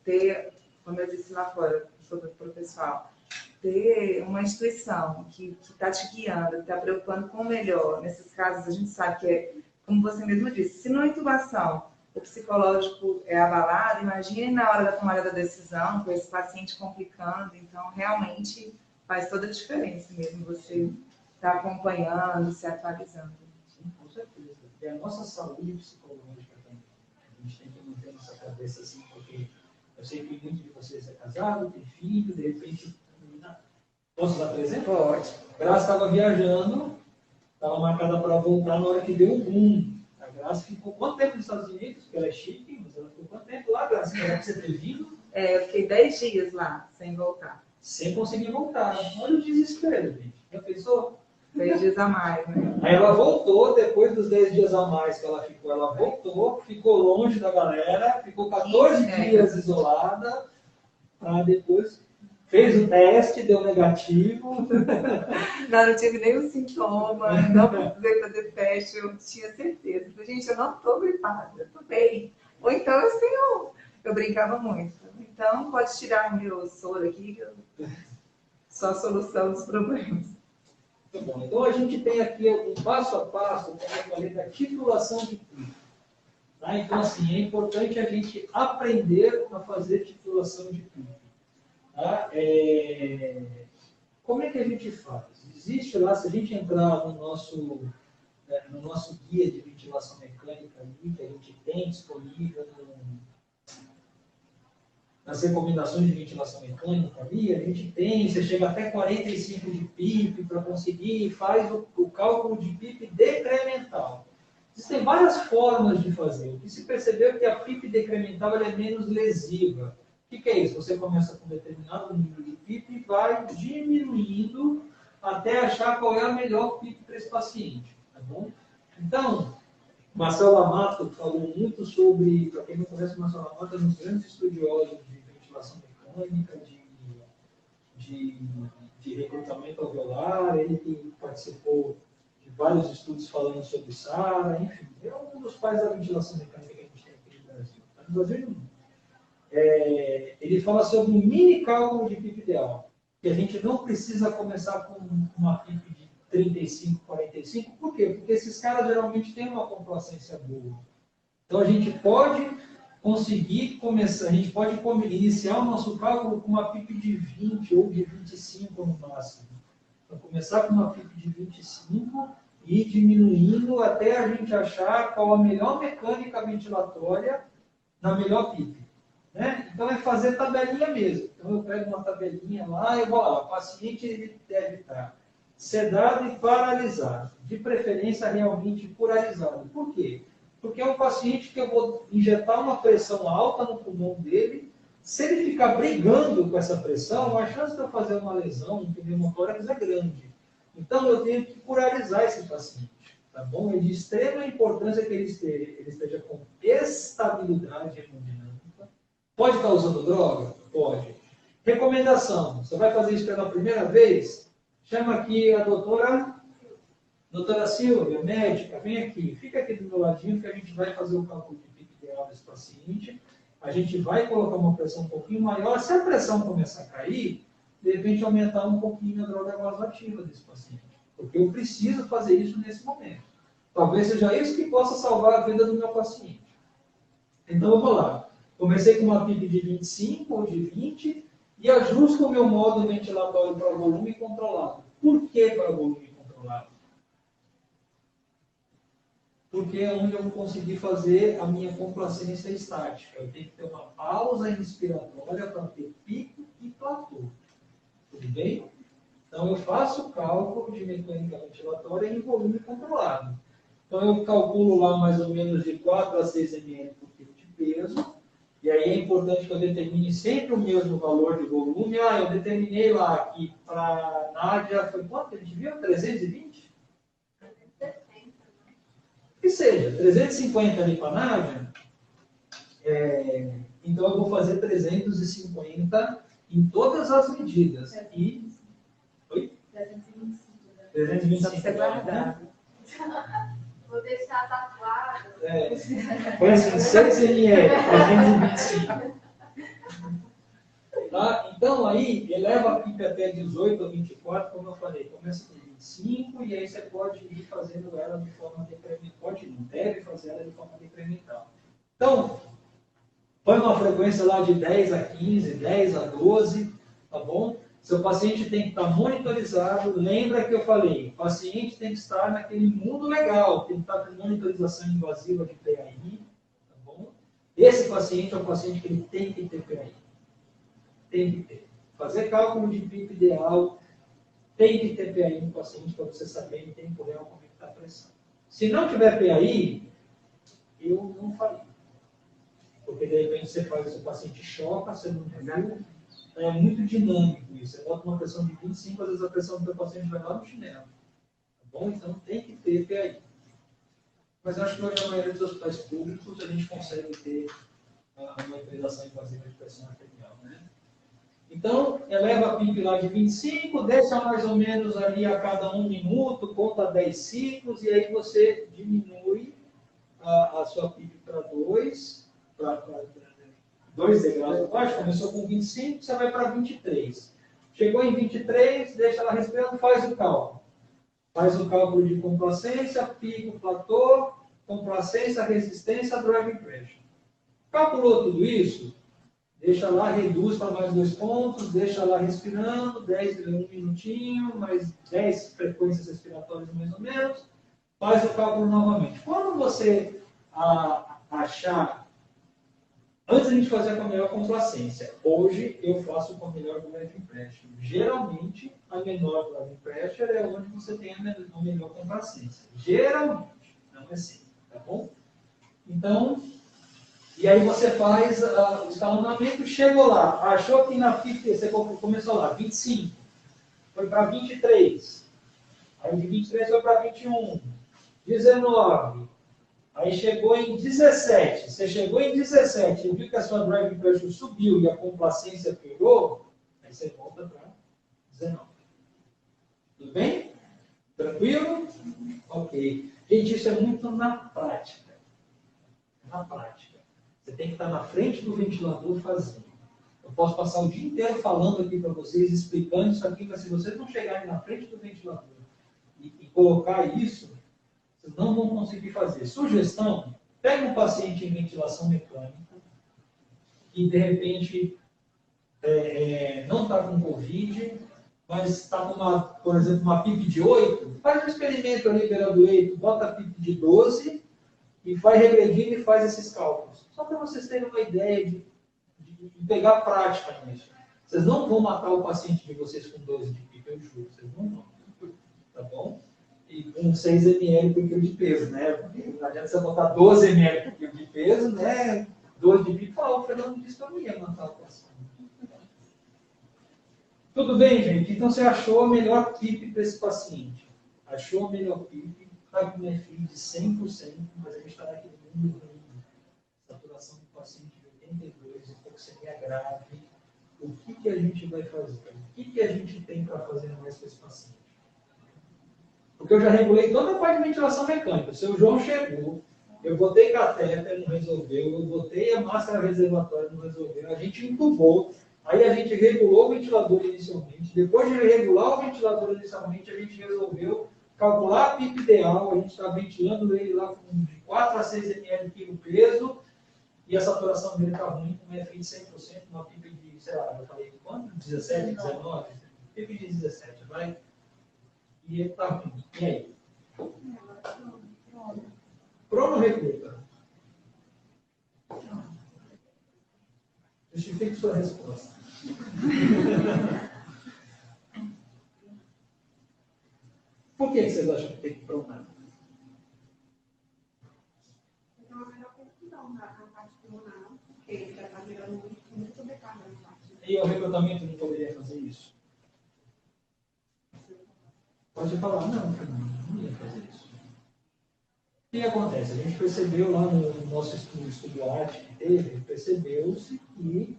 ter, como eu disse lá fora, sobre o pessoal, ter uma instituição que está te guiando, que está preocupando com o melhor. Nesses casos, a gente sabe que é, como você mesmo disse, se numa intubação o psicológico é abalado, imagine na hora da tomada da decisão, com esse paciente complicando. Então, realmente faz toda a diferença mesmo você estar acompanhando, se atualizando. Sim, com certeza. E a nossa saúde psicológica também. A gente tem que manter nossa cabeça assim, porque eu sei que muitos de vocês é casado, tem filho, de repente... Posso dar presente? Pode. A Graça estava viajando, estava marcada para voltar na hora que deu o boom. A Graça ficou quanto tempo nos Estados Unidos? Porque ela é chique, mas ela ficou quanto tempo lá, Graça? Era pra você ter vindo? Eu fiquei 10 dias lá, sem voltar. Sem conseguir voltar. Olha o desespero, gente. Já pensou? 10 dias a mais, né? Aí ela voltou, depois dos 10 dias a mais que ela voltou, ficou longe da galera, ficou 14 dias isolada, para depois fez o teste, deu negativo. Não tive nenhum sintoma, não precisei fazer teste, eu tinha certeza. Falei, gente, eu não estou gripada, eu estou bem. Ou então eu brincava muito. Então, pode tirar o meu soro aqui, que só a solução dos problemas. Muito bom. Então, a gente tem aqui um passo a passo, como eu falei, da titulação de PIP. Tá? Então, assim, é importante a gente aprender a fazer titulação de PIP. Tá? Como é que a gente faz? Existe lá, se a gente entrar no nosso guia de ventilação mecânica ali, que a gente tem disponível nas recomendações de ventilação mecânica ali, a gente tem, você chega até 45 de PIP para conseguir, faz o cálculo de PIP decremental. Existem várias formas de fazer. O que se percebeu é que a PIP decremental ela é menos lesiva. O que é isso? Você começa com um determinado número de PIP e vai diminuindo até achar qual é a melhor PIP para esse paciente. Tá bom? Então, Marcelo Amato falou muito sobre, para quem não conhece o Marcelo Amato, é um dos grandes estudiosos de ventilação mecânica, de recrutamento alveolar, ele que participou de vários estudos falando sobre SARA, enfim, é um dos pais da ventilação mecânica que a gente tem aqui no Brasil. No Brasil, não. Ele fala sobre um mini cálculo de PIP ideal, que a gente não precisa começar com uma PIP de 35, 45. Por quê? Porque esses caras geralmente têm uma complacência boa. Então a gente pode conseguir começar, a gente pode iniciar o nosso cálculo com uma PIP de 20 ou de 25 no máximo. Então começar com uma PIP de 25 e ir diminuindo até a gente achar qual a melhor mecânica ventilatória na melhor PIP. Né? Então é fazer tabelinha mesmo. Então eu pego uma tabelinha lá e vou lá. O paciente ele deve estar sedado e paralisado. De preferência realmente paralisado. Por quê? Porque é um paciente que eu vou injetar uma pressão alta no pulmão dele. Se ele ficar brigando com essa pressão, a chance de eu fazer uma lesão, um pneumotórax é grande. Então eu tenho que curalizar esse paciente. Tá bom? É de extrema importância que ele esteja com estabilidade hemodinâmica. Pode estar usando droga? Pode. Recomendação. Você vai fazer isso pela primeira vez? Chama aqui a doutora Silvia, médica, vem aqui. Fica aqui do meu ladinho que a gente vai fazer o cálculo de PIP ideal desse paciente. A gente vai colocar uma pressão um pouquinho maior. Se a pressão começar a cair, de repente aumentar um pouquinho a droga vasoativa desse paciente. Porque eu preciso fazer isso nesse momento. Talvez seja isso que possa salvar a vida do meu paciente. Então, vamos lá. Comecei com uma PIP de 25 ou de 20 e ajusto o meu modo ventilatório para volume controlado. Por que para volume controlado? Porque é onde eu vou conseguir fazer a minha complacência estática. Eu tenho que ter uma pausa inspiratória para ter pico e platô. Tudo bem? Então eu faço o cálculo de mecânica ventilatória em volume controlado. Então eu calculo lá mais ou menos de 4 a 6 ml por quilo de peso. E aí é importante que eu determine sempre o mesmo valor de volume. Eu determinei lá que para Nádia foi quanto? A gente viu? 320? 360. Que seja, 350 ali para Nádia. Então eu vou fazer 350 em todas as medidas. Oi? 325. 325 Precisa ser gramas, né? guardado. Vou deixar tatuado. Foi assim, 6 ml, 325. Tá? Então, aí, eleva a PIP até 18 ou 24, como eu falei. Começa com 25 e aí você pode ir fazendo ela de forma decremental. Pode não, deve fazer ela de forma decremental. Então, põe uma frequência lá de 10 a 15, 10 a 12, tá bom? Seu paciente tem que estar monitorizado. Lembra que eu falei, o paciente tem que estar naquele mundo legal, tem que estar com monitorização invasiva de PAI, tá bom? Esse paciente é o paciente que ele tem que ter PAI. Tem que ter. Fazer cálculo de PIP ideal, tem que ter PAI no paciente para você saber em tempo real como é que está a pressão. Se não tiver PAI, eu não faria. Porque de repente você faz, o paciente choca, você não viu. É muito dinâmico isso. Você bota uma pressão de 25, às vezes a pressão do seu paciente vai lá no chinelo. Tá bom? Então tem que ter PAI. Mas eu acho que hoje a maioria dos hospitais públicos a gente consegue ter a monitorização invasiva de pressão arterial, né? Então, eleva a PIP lá de 25, deixa mais ou menos ali a cada 1 minuto, conta 10 ciclos, e aí você diminui a sua PIP para 2 degraus abaixo, começou com 25, você vai para 23. Chegou em 23, deixa ela respirando, faz o cálculo. Faz o cálculo de complacência, pico, platô, complacência, resistência, driving pressure. Calculou tudo isso? Deixa lá, reduz para mais 2 pontos, deixa lá respirando, 1 minutinho, mais 10 frequências respiratórias mais ou menos, faz o cálculo novamente. Quando você achar, antes a gente fazia com a melhor complacência, hoje eu faço com a melhor driving pressure. Geralmente, a menor driving pressure é onde você tem a melhor complacência. Geralmente, não é sempre, tá bom? Então, e aí você faz o escalonamento, chegou lá, achou que na PIP, você começou lá, 25, foi para 23, aí de 23 foi para 21, 19, aí chegou em 17, você chegou em 17 e viu que a sua driving pressure subiu e a complacência piorou, aí você volta para 19. Tudo bem? Tranquilo? Ok. Gente, isso é muito na prática. Na prática. Você tem que estar na frente do ventilador fazendo. Eu posso passar o dia inteiro falando aqui para vocês, explicando isso aqui, mas se vocês não chegarem na frente do ventilador e colocar isso, vocês não vão conseguir fazer. Sugestão, pega um paciente em ventilação mecânica e de repente não está com Covid, mas está com, por exemplo, uma PIP de 8, faz um experimento ali beirando o leito, bota a PIP de 12 e vai regredindo e faz esses cálculos. Só para vocês terem uma ideia de pegar prática nisso. Vocês não vão matar o paciente de vocês com 12 de PIP, eu juro, vocês não vão. Tá bom? E com 6 ml por quilo de peso, né? Não adianta você botar 12 ml por quilo de peso, né? 12 de PIP, o Fernando disse que eu não ia matar o paciente. Tudo bem, gente? Então você achou a melhor PIP para esse paciente. Achou a melhor PIP, está com uma FI de 100%, mas a gente está naquele mundo ruim. Saturação do paciente de 82, hipoxemia grave. O que a gente vai fazer? O que a gente tem para fazer mais com esse paciente? Porque eu já regulei toda a parte de ventilação mecânica. O seu João chegou, eu botei catéter, não resolveu, eu botei a máscara reservatória, não resolveu, a gente entubou, aí a gente regulou o ventilador inicialmente, depois de regular o ventilador inicialmente, a gente resolveu calcular a PIP ideal, a gente está ventilando ele lá com de 4 a 6 ml quilo peso, e a saturação dele está ruim, com uma FI de 100%, uma PIP de, sei lá, eu falei de quanto? 17, 19? PIP de 17, vai? E ele está ruim. E aí? Crono recruta. Justifique sua resposta. Por que vocês acham que tem que pronar? Então, a melhor confusão na parte pulmonar, porque já está gerando muito sobrecarga na parte. E o recrutamento não poderia fazer isso? Pode falar, não ia fazer isso. O que acontece? A gente percebeu lá no nosso estudo arte que teve, percebeu-se que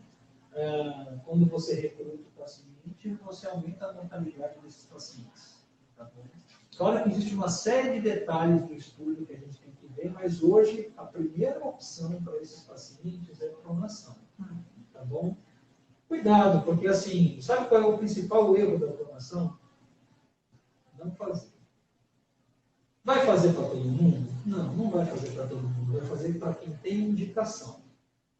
quando você recruta o paciente, você aumenta a mortalidade desses pacientes. Tá bom? Claro que existe uma série de detalhes do estudo que a gente tem que ver, mas hoje a primeira opção para esses pacientes é a pronação. Tá bom? Cuidado, porque assim, sabe qual é o principal erro da pronação? Não fazer. Vai fazer para todo mundo? Não, não vai fazer para todo mundo. Vai fazer para quem tem indicação.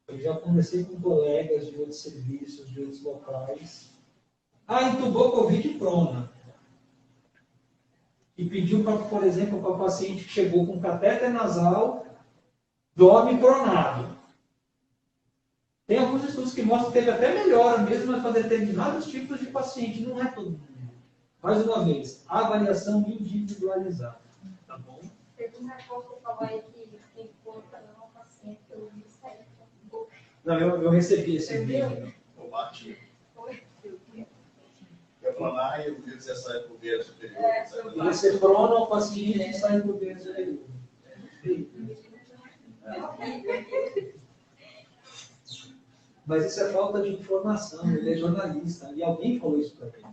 Eu já conversei com colegas de outros serviços, de outros locais. Entubou Covid prona. E pediu, por exemplo, para o paciente que chegou com catéter nasal, dorme pronado. Tem alguns estudos que mostram que teve até melhora mesmo para determinados tipos de paciente. Não é todo mundo. Mais uma vez, avaliação individualizada. Tá bom? Teve um repórter que falou aí que tem que pôr para um paciente que eu vi isso aí. Não, eu recebi esse vídeo. Eu bati. Foi? Eu falar, eu vi que você sai por via superior. E você prona o paciente e sai do bem superior. Mas isso é falta de informação. Ele é jornalista. E alguém falou isso para ele.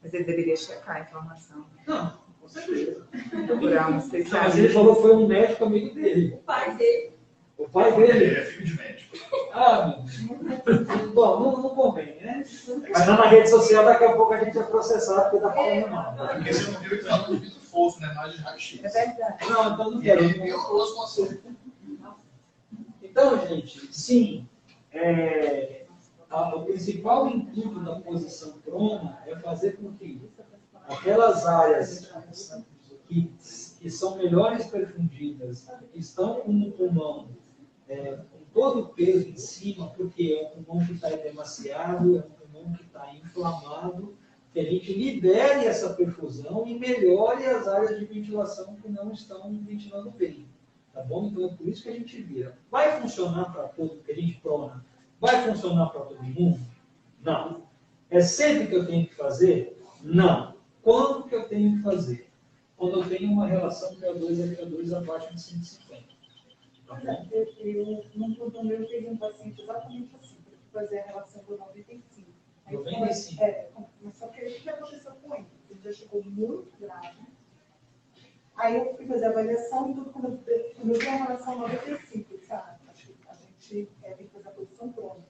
Mas ele deveria checar a informação. Não, com certeza. Procurar um Mas ele especialista. falou que foi um médico amigo dele. O pai dele. O pai Ele dele. é filho de médico. Meu Deus. Bom, não convém, né? Mas na rede social, daqui a pouco a gente vai processar porque tá falando mal. Porque você não viu que estava no piso fofo, né? Mais de raio-x. É verdade. Não, então não E quero. ele viu o com você. Então, gente, sim, o principal intuito da posição prona é fazer com que aquelas áreas que são melhores perfundidas, que estão com o pulmão com todo o peso em cima, porque é um pulmão que está demasiado, é um pulmão que está inflamado, que a gente libere essa perfusão e melhore as áreas de ventilação que não estão ventilando bem. Tá bom? Então é por isso que a gente vira. Vai funcionar para todo que a gente prona? Vai funcionar para todo mundo? Não. É sempre que eu tenho que fazer? Não. Quando que eu tenho que fazer? Quando eu tenho uma relação PO2 a PO2 abaixo de 150. Tá bom? Num plantão meu, eu peguei um paciente exatamente assim, para fazer a relação do 95. Aí, 95. Mas só que aí o que aconteceu com ele? Ele já chegou muito grave. Aí eu fui fazer a avaliação e tudo, quando eu vi a relação 95, eu disse, acho que a gente tem que fazer a posição prona.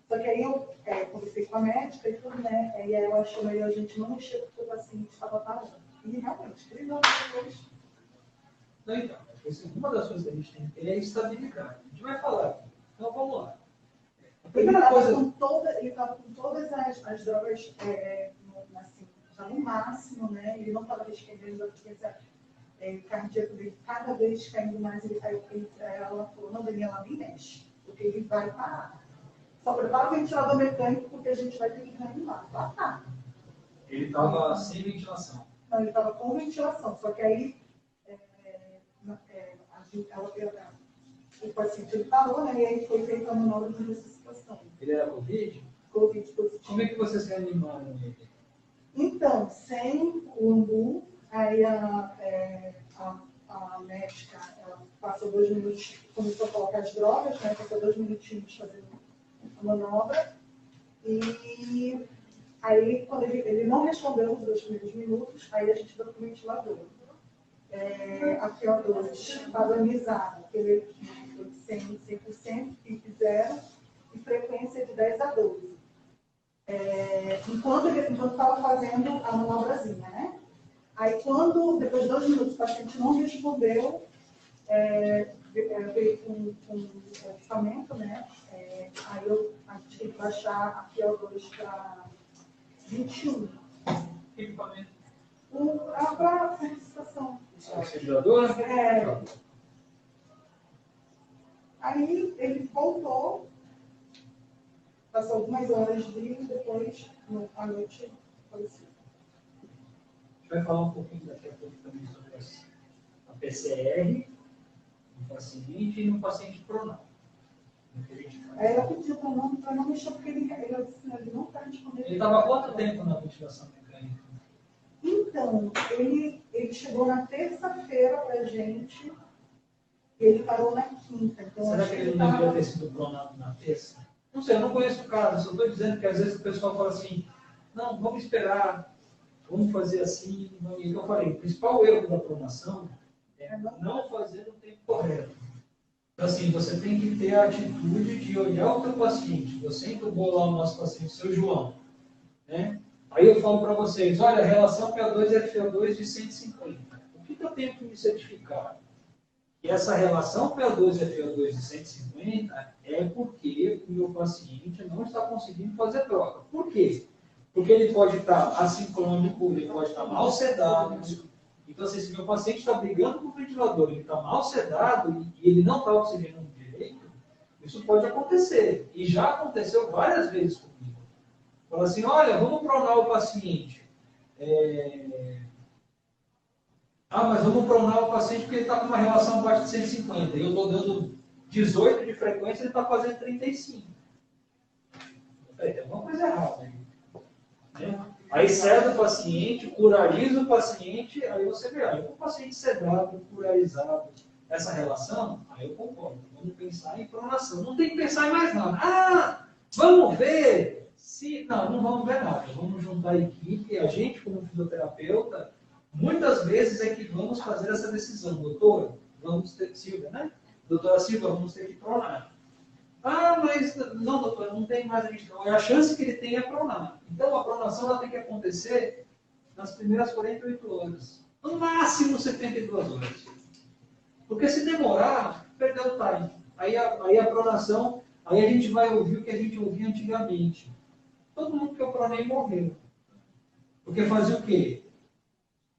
Só que aí eu conversei com a médica e tudo, né? E aí ela achou melhor a gente não mexer porque o paciente estava parando. E realmente, 3 anos depois. Então, uma das coisas que a gente tem que ter é estabilidade. A gente vai falar aqui. Então vamos lá. A Ele primeira estava coisa. com todas as drogas assim, já no máximo, né? Ele não estava respondendo a frequência cardíaca dele, cada vez caindo mais, ela falou, não, Daniela, nem mexe, porque ele vai parar. Só prepara o ventilador mecânico, porque a gente vai ter que reanimar. Tá. Ele estava sem ventilação. Não, ele estava com ventilação, só que aí o paciente ele parou, né? E aí foi feita a manobra de ressuscitação. Ele era Covid? Covid positivo. Como é que vocês reanimaram ele? Então, sem o umbu, aí a médica ela passou 2 minutos, começou a colocar as drogas, né? Passou 2 minutinhos fazendo a manobra. E aí, quando ele não respondeu nos 2 primeiros minutos, aí a gente deu para o ventilador. A PO2 padronizada, ele foi 100%, PIP 0 e frequência de 10 a 12. Enquanto estava fazendo a manobrazinha, né? Aí, depois de 2 minutos, o paciente não respondeu, veio com equipamento, né? Aí a gente tem que baixar a PO2 para 21. Equipamento. Para a resuscitação. Oxigênio? Aí ele voltou, passou algumas horas de vida, depois, à noite, faleceu. A gente vai falar um pouquinho daqui a pouco também sobre a PCR no paciente e no paciente pronal. Aí ela pediu para não mexer, porque ele não está respondendo. Ele estava há quanto tempo na ventilação mecânica? Então, ele chegou na terça-feira para a gente, e ele parou na quinta. Então, Será acho que que ele não deveria ter sido pronado na terça? Não sei, eu não conheço o caso, só estou dizendo que às vezes o pessoal fala assim, não, vamos esperar vamos fazer assim. E eu falei, o principal erro da pronação é não fazer no tempo correto. Então, assim, você tem que ter a atitude de olhar o teu paciente. Você entubou lá o nosso paciente, o seu João, né? Aí eu falo para vocês, olha, a relação PO2-FO2 de 150. O que eu tenho que me certificar? E essa relação PO2-FO2 de 150 é porque o meu paciente não está conseguindo fazer troca. Por quê? Porque ele pode estar assincrônico, ele pode estar mal sedado. Então, assim, se meu paciente está brigando com o ventilador, ele está mal sedado e ele não está oxigenando direito, isso pode acontecer. E já aconteceu várias vezes comigo. Fala assim, olha, vamos pronar o paciente. Mas vamos pronar o paciente porque ele está com uma relação abaixo de 150. E eu estou dando 18 de frequência, ele está fazendo 35. Tem alguma coisa errada aí. Né? Aí ceda o paciente, curariza o paciente, aí você vê, aí o paciente sedado, curarizado, essa relação, aí eu concordo. Vamos pensar em pronação. Não tem que pensar em mais nada. Vamos ver se... Não vamos ver nada. Vamos juntar a equipe, a gente como fisioterapeuta, muitas vezes é que vamos fazer essa decisão. Doutora, vamos ter... Silvia, né? Doutora Silvia, vamos ter que pronar. Mas não, doutora, não tem mais a gente não. É a chance que ele tem é pronar. Então, a pronação ela tem que acontecer nas primeiras 48 horas. No máximo 72 horas. Porque se demorar, perdeu o time. Aí a pronação, aí a gente vai ouvir o que a gente ouvia antigamente. Todo mundo que eu pronei morreu. Porque fazia o quê?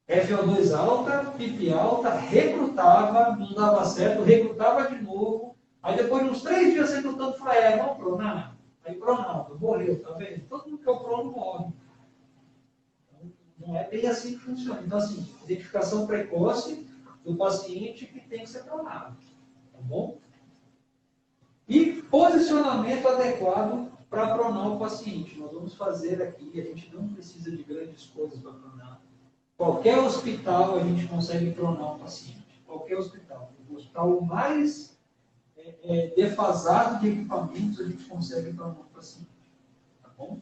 FO2 alta, PIP alta, recrutava, não dava certo, recrutava de novo. Aí depois de uns 3 dias recrutando, falei, vamos pronar. Aí pronava, morreu, tá vendo? Todo mundo que eu prono morre. Então, não é bem assim que funciona. Então, assim, identificação precoce do paciente que tem que ser pronado. Tá bom? E posicionamento adequado para pronar o paciente. Nós vamos fazer aqui, a gente não precisa de grandes coisas para pronar. Qualquer hospital a gente consegue pronar um paciente. Qualquer hospital. O hospital mais defasado de equipamentos a gente consegue pronar um paciente. Tá bom?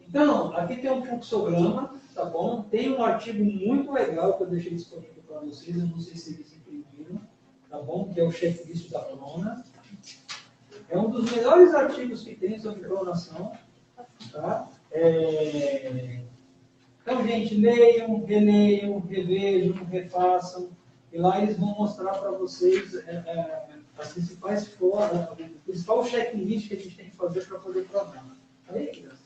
Então, aqui tem um fluxograma, tá bom? Tem um artigo muito legal que eu deixei disponível para vocês, eu não sei se eles imprimiram, tá bom? Que é o checklist da prona. É um dos melhores artigos que tem sobre pronação, tá? Então, gente, leiam, releiam, revejam, refaçam, e lá eles vão mostrar para vocês as principais formas, o principal checklist que a gente tem que fazer para poder pronar. Aí, criança?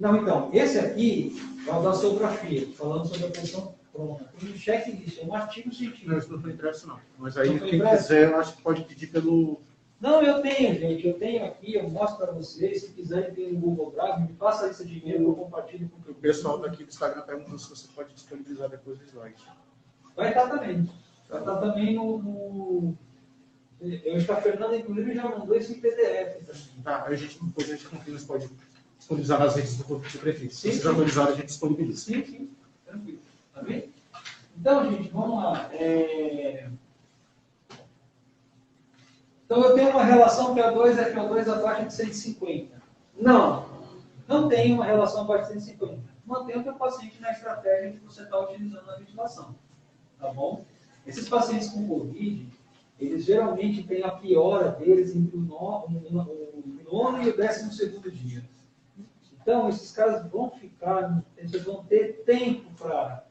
Não, então, esse aqui é o da sonografia, falando sobre a posição prona. Tem um checklist, é um artigo científico. Não, isso não foi impresso, não. Mas aí, quem quiser, eu acho que pode pedir pelo... Não, eu tenho, gente. Eu tenho aqui, eu mostro para vocês. Se quiserem ter um Google Drive, me passa a lista de e-mail, eu compartilho com o pessoal daqui do Instagram perguntando se você pode disponibilizar depois o slide. Vai estar também. Vai estar também no... Eu acho que a Fernanda, inclusive, já mandou esse em PDF também. Tá, aí depois a gente confirma se pode disponibilizar nas redes do prefeito. Se vocês sim. autorizarem, a gente disponibiliza. Sim. Tranquilo. Tá bem? Então, gente, vamos lá. Então, eu tenho uma relação PO2-FO2 abaixo de 150. Não tem uma relação abaixo de 150. Mantenha o teu paciente na estratégia que você está utilizando na ventilação. Tá bom? Esses pacientes com Covid, eles geralmente têm a piora deles entre o 9º e o 12º dia. Então, esses caras vão ficar, eles vão ter tempo para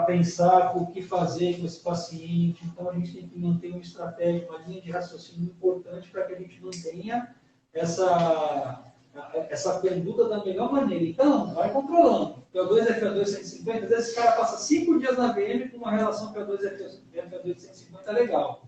pensar o que fazer com esse paciente. Então, a gente tem que manter uma estratégia, uma linha de raciocínio importante para que a gente mantenha essa conduta da melhor maneira. Então, vai controlando. PO2-FO2 150, às vezes esse cara passa 5 dias na VM com uma relação PO2-FO2 150 legal.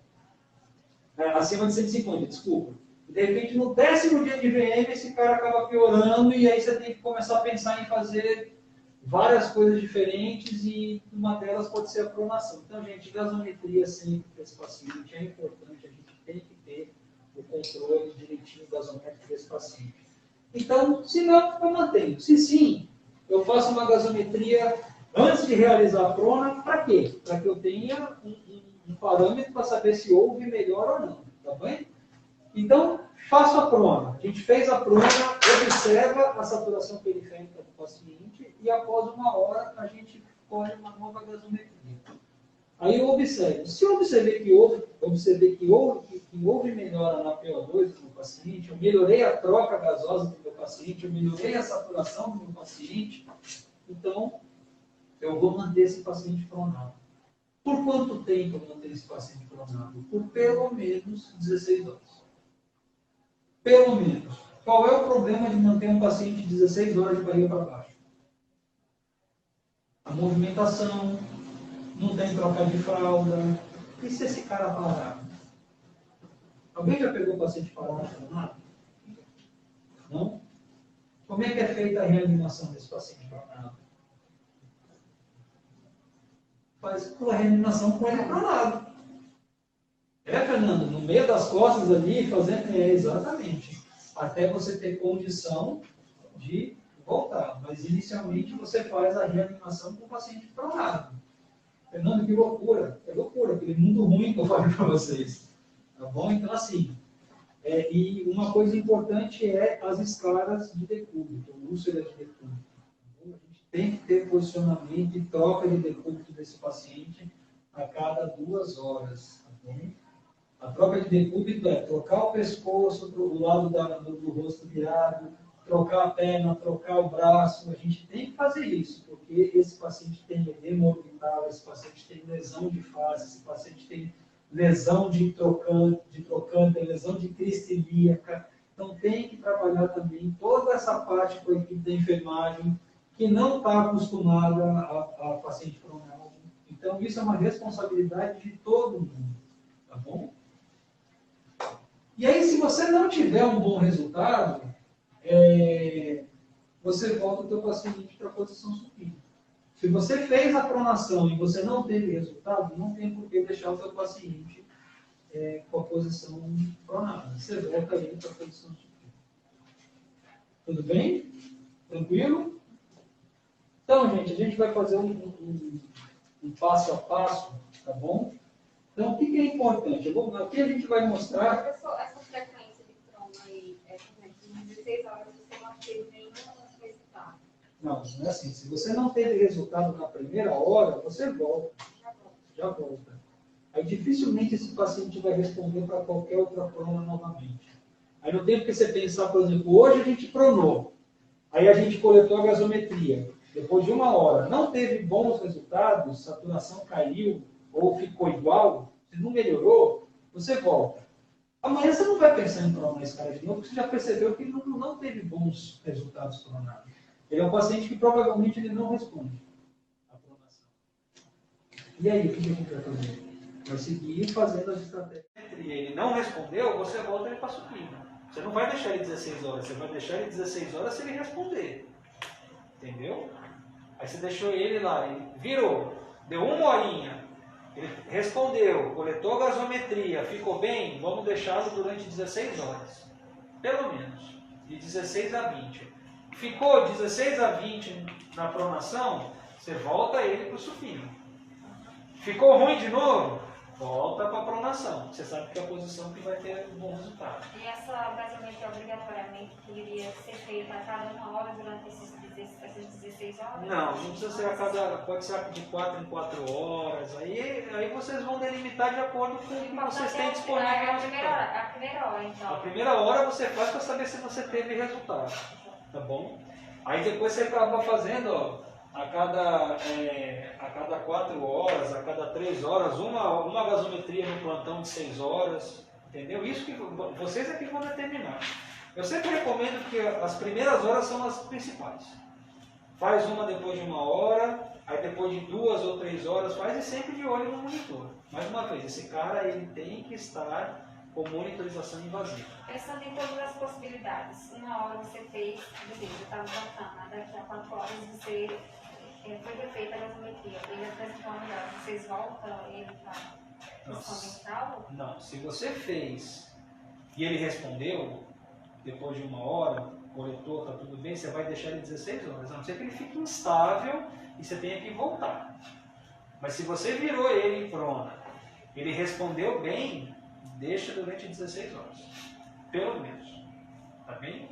Acima de 150, desculpa. De repente, no 10º dia de VM, esse cara acaba piorando e aí você tem que começar a pensar em fazer várias coisas diferentes e uma delas pode ser a pronação. Então, gente, gasometria sempre para esse paciente é importante, a gente tem que ter o controle direitinho gasométrico desse paciente. Então, se não, eu mantenho. Se sim, eu faço uma gasometria antes de realizar a prona, para quê? Para que eu tenha um parâmetro para saber se houve melhor ou não, tá bem? Então, faço a prona. A gente fez a prona, observa a saturação periférica do paciente e após 1 hora a gente colhe uma nova gasometria. Aí eu observo. Se eu observei que houve melhora na PO2 do meu paciente, eu melhorei a troca gasosa do meu paciente, eu melhorei a saturação do meu paciente, então eu vou manter esse paciente pronado. Por quanto tempo eu manter esse paciente pronado? Por pelo menos 16 horas. Pelo menos. Qual é o problema de manter um paciente 16 horas de barriga para baixo? A movimentação, não tem troca de fralda. E se esse cara parar? Alguém já pegou o paciente parado? Não? Como é que é feita a reanimação desse paciente parado? Faz a reanimação com ele pronado. Fernando? No meio das costas ali, fazendo... exatamente. Até você ter condição de voltar. Mas inicialmente você faz a reanimação com o paciente pronado. Fernando, que loucura. É loucura, aquele mundo ruim que eu falei para vocês. Tá bom? Então, assim, e uma coisa importante é as escalas de decúbito, úlcera de decúbito. A gente tem que ter posicionamento e troca de decúbito desse paciente a cada 2 horas. Tá bom? A troca de decúbito é trocar o pescoço para o lado do rosto virado, trocar a perna, trocar o braço. A gente tem que fazer isso, porque esse paciente tem edema orbital, esse paciente tem lesão de face, esse paciente tem lesão de trocante, lesão de crista ilíaca. Então tem que trabalhar também toda essa parte com a equipe da enfermagem que não está acostumada a paciente pronado. Então isso é uma responsabilidade de todo mundo, tá bom? E aí, se você não tiver um bom resultado, você volta o teu paciente para a posição supina. Se você fez a pronação e você não teve resultado, não tem por que deixar o teu paciente com a posição pronada. Você volta ele para a posição supina. Tudo bem? Tranquilo? Então, gente, a gente vai fazer um passo a passo, tá bom? Então, o que é importante? Aqui a gente vai mostrar... Essa frequência de prona aí, de 16 horas, você não teve nenhum resultado. Não é assim. Se você não teve resultado na primeira hora, você volta. Já volta. Aí dificilmente esse paciente vai responder para qualquer outra prona novamente. Aí no tempo que você pensar, por exemplo, hoje a gente pronou. Aí a gente coletou a gasometria. Depois de 1 hora, não teve bons resultados, saturação caiu, ou ficou igual, se não melhorou, você volta. Amanhã você não vai pensar em pronar esse cara de novo, porque você já percebeu que não teve bons resultados pronados. Ele é um paciente que provavelmente ele não responde à pronação. E aí, o que a gente vai fazer? Vai seguir fazendo as estratégias. E ele não respondeu, você volta ele para a supina. Você não vai deixar ele 16 horas, você vai deixar ele 16 horas se ele responder. Entendeu? Aí você deixou ele lá, ele virou, deu 1 horinha. Ele respondeu, coletou a gasometria, ficou bem, vamos deixá-lo durante 16 horas. Pelo menos. De 16 a 20. Ficou 16 a 20 na pronação, você volta ele para o supino. Ficou ruim de novo? Volta para a pronação. Você sabe que é a posição que vai ter um bom resultado. E essa gasometria obrigatoriamente deveria ser feita a cada 1 hora durante essas 16 horas? Não precisa ser a cada, pode ser de 4 em 4 horas. Aí vocês vão delimitar de acordo com o que vocês têm disponível. A primeira hora, então. A primeira hora você faz para saber se você teve resultado. Tá bom? Aí depois você acaba fazendo, ó, a cada 4 horas, a cada 3 horas, uma gasometria no plantão de 6 horas. Entendeu? Isso que vocês é que vão determinar. Eu sempre recomendo que as primeiras horas são as principais. Faz uma depois de 1 hora, aí depois de 2 ou 3 horas, faz e sempre de olho no monitor. Mais uma vez, esse cara ele tem que estar com monitorização invasiva. Pensando em todas as possibilidades, 1 hora você fez, beleza, estava bacana, daqui a 4 horas você foi refeita a gasometria, ele apresentou uma melhora, vocês voltam ele para a posição mental? Não, se você fez e ele respondeu, depois de 1 hora, coletou, está tudo bem, você vai deixar ele 16 horas, a não ser que ele fique instável e você tenha que voltar. Mas se você virou ele em prona, ele respondeu bem, deixa durante 16 horas. pelo menos. Tá bem?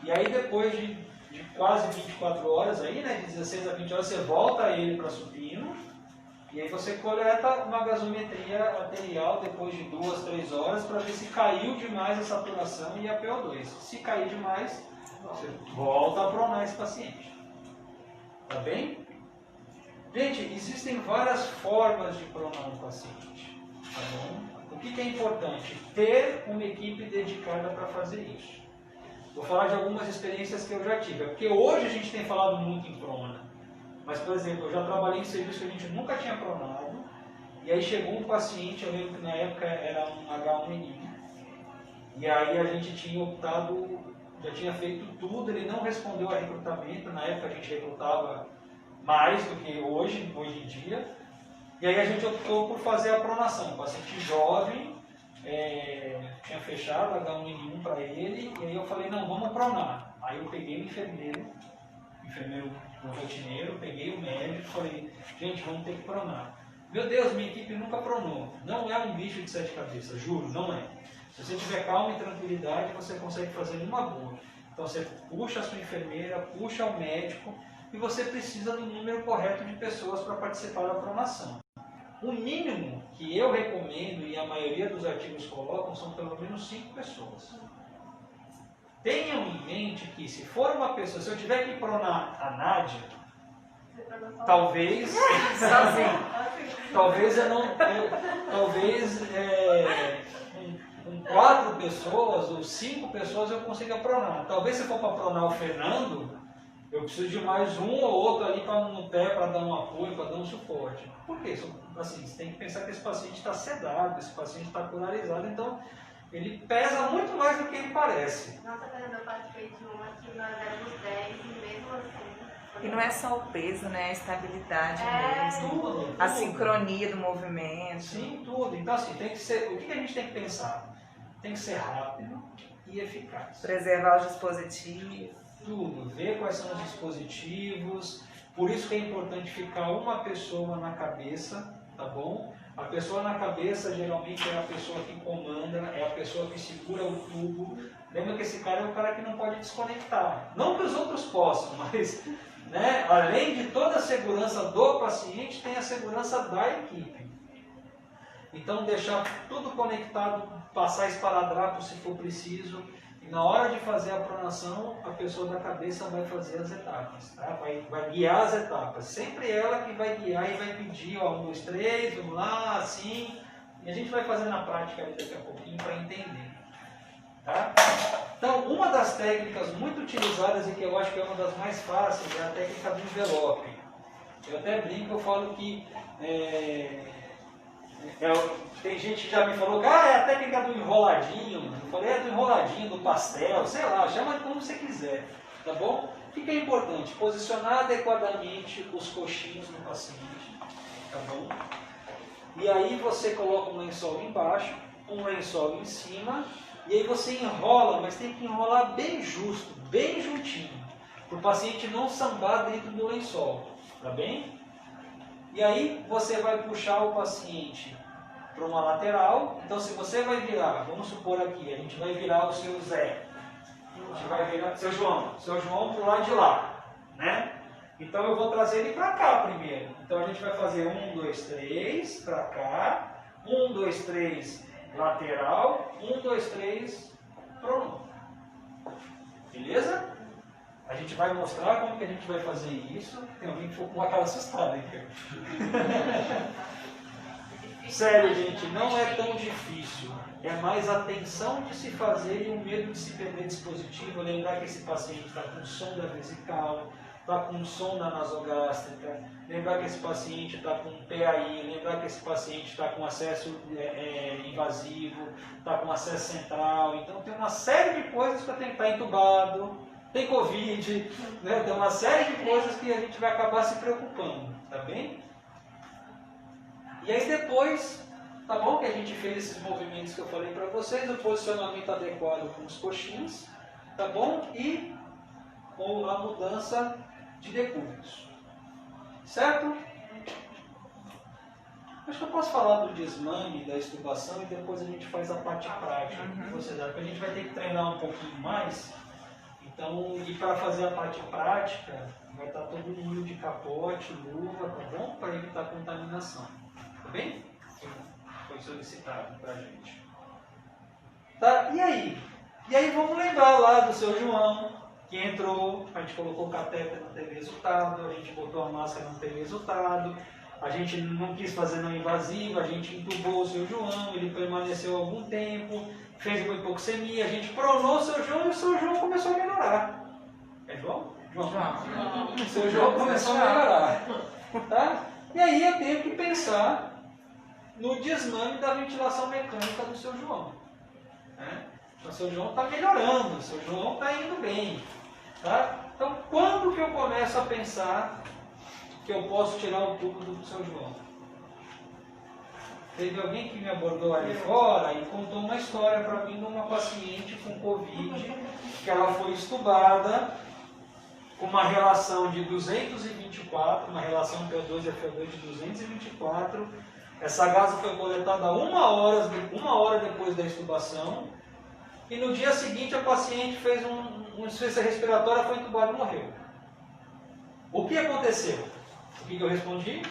E aí depois de quase 24 horas, aí, né, de 16 a 20 horas, você volta ele para supino, e aí você coleta uma gasometria arterial depois de 2, 3 horas para ver se caiu demais a saturação e a PO2. Se cair demais, você volta a pronar esse paciente. Tá bem? Gente, existem várias formas de pronar um paciente. Tá bom? O que é importante? Ter uma equipe dedicada para fazer isso. Vou falar de algumas experiências que eu já tive. Porque hoje a gente tem falado muito em prona. Mas, por exemplo, eu já trabalhei em serviço que a gente nunca tinha pronado. E aí chegou um paciente, eu lembro que na época era um H1N1. E aí a gente tinha optado, já tinha feito tudo, ele não respondeu a recrutamento. Na época a gente recrutava mais do que hoje em dia. E aí a gente optou por fazer a pronação. Um paciente jovem, tinha fechado H1N1 para ele, e aí eu falei, não, vamos pronar. Aí eu peguei o enfermeiro rotineiro, peguei o médico e falei, gente, vamos ter que pronar. Meu Deus, minha equipe nunca pronou. Não é um bicho de 7 cabeças, juro, não é. Se você tiver calma e tranquilidade, você consegue fazer numa boa. Então você puxa a sua enfermeira, puxa o médico, e você precisa do número correto de pessoas para participar da pronação. O mínimo que eu recomendo, e a maioria dos artigos colocam, são pelo menos 5 pessoas. Tenham em mente que se for uma pessoa, se eu tiver que pronar a Nádia, talvez eu não, com 4 pessoas ou 5 pessoas eu consiga pronar. Talvez se for para pronar o Fernando, eu preciso de mais um ou outro ali no pé para dar um apoio, para dar um suporte. Por quê? Assim, você tem que pensar que esse paciente está sedado, esse paciente está polarizado, então ele pesa muito mais do que ele parece. Nossa, eu participei de uma que nós éramos 10 e mesmo assim... E não é só o peso, né? A estabilidade mesmo. Tudo. A sincronia do movimento. Sim, tudo. Então assim, tem que ser, o que a gente tem que pensar? Tem que ser rápido e eficaz. Preservar os dispositivos. Tudo, ver quais são os dispositivos. Por isso que é importante ficar uma pessoa na cabeça, tá bom? A pessoa na cabeça geralmente é a pessoa que comanda, é a pessoa que segura o tubo. Lembra que esse cara é o cara que não pode desconectar. Não que os outros possam, mas, né, além de toda a segurança do paciente, tem a segurança da equipe. Então deixar tudo conectado, passar esparadrapo se for preciso. E na hora de fazer a pronação, a pessoa da cabeça vai fazer as etapas, tá? vai guiar as etapas. Sempre ela que vai guiar e vai pedir, ó, 1, 2, 3, vamos lá, assim. E a gente vai fazer na prática ali daqui a pouquinho para entender. Tá? Então, uma das técnicas muito utilizadas e que eu acho que é uma das mais fáceis é a técnica do envelope. Eu até brinco, eu falo que... tem gente que já me falou que é a técnica do enroladinho. Eu falei, é do enroladinho, do pastel, sei lá, chama de como você quiser, tá bom? O que é importante? Posicionar adequadamente os coxinhos no paciente, tá bom? E aí você coloca um lençol embaixo, um lençol em cima, e aí você enrola, mas tem que enrolar bem justo, bem juntinho, para o paciente não sambar dentro do lençol, tá bem? E aí você vai puxar o paciente para uma lateral. Então se você vai virar, vamos supor aqui, a gente vai virar o seu Zé. A gente vai virar seu João para o lado de lá, né? Então eu vou trazer ele para cá primeiro. Então a gente vai fazer 1, 2, 3 para cá, 1, 2, 3 lateral, 1, 2, 3 pronto. Beleza? A gente vai mostrar como que a gente vai fazer isso. Tem alguém que ficou com uma cara assustada, hein? Sério, gente, não é tão difícil. É mais a tensão de se fazer e o medo de se perder dispositivo. Lembrar que esse paciente está com som da vesical, está com som da nasogástrica. Lembrar que esse paciente está com PAI. Lembrar que esse paciente está com acesso invasivo, está com acesso central. Então tem uma série de coisas que eu tenho que estar entubado. Tem Covid, né? Tem uma série de coisas que a gente vai acabar se preocupando, tá bem? E aí depois, tá bom que a gente fez esses movimentos que eu falei para vocês, o posicionamento adequado com os coxins, tá bom? E com a mudança de decúbitos, certo? Acho que eu posso falar do desmame, da extubação e depois a gente faz a parte prática. Porque a gente vai ter que treinar um pouquinho mais. Então, e para fazer a parte prática, vai estar todo mundo de capote, luva, tá bom? Para evitar contaminação. Tá bem? Foi solicitado para a gente. Tá? E aí? E aí vamos lembrar lá do seu João, que entrou, a gente colocou o catéter, não teve resultado, a gente botou a máscara, não teve resultado. A gente não quis fazer não invasiva, a gente entubou o seu João, ele permaneceu algum tempo, fez uma hipoxemia, a gente pronou o seu João e o seu João começou a melhorar. É João? João. O seu João começou a melhorar. Tá? E aí eu tenho que pensar no desmame da ventilação mecânica do seu João. Né? Então o seu João está melhorando, o seu João está indo bem. Tá? Então quando que eu começo a pensar que eu posso tirar o tubo do seu João? Teve alguém que me abordou ali fora e contou uma história para mim de uma paciente com Covid, que ela foi estubada com uma relação de 224, uma relação PO2-FO2 de 224. Essa gasa foi coletada uma hora depois da estubação. E no dia seguinte a paciente fez uma insuficiência respiratória, foi entubada e morreu. O que aconteceu? O que eu respondi?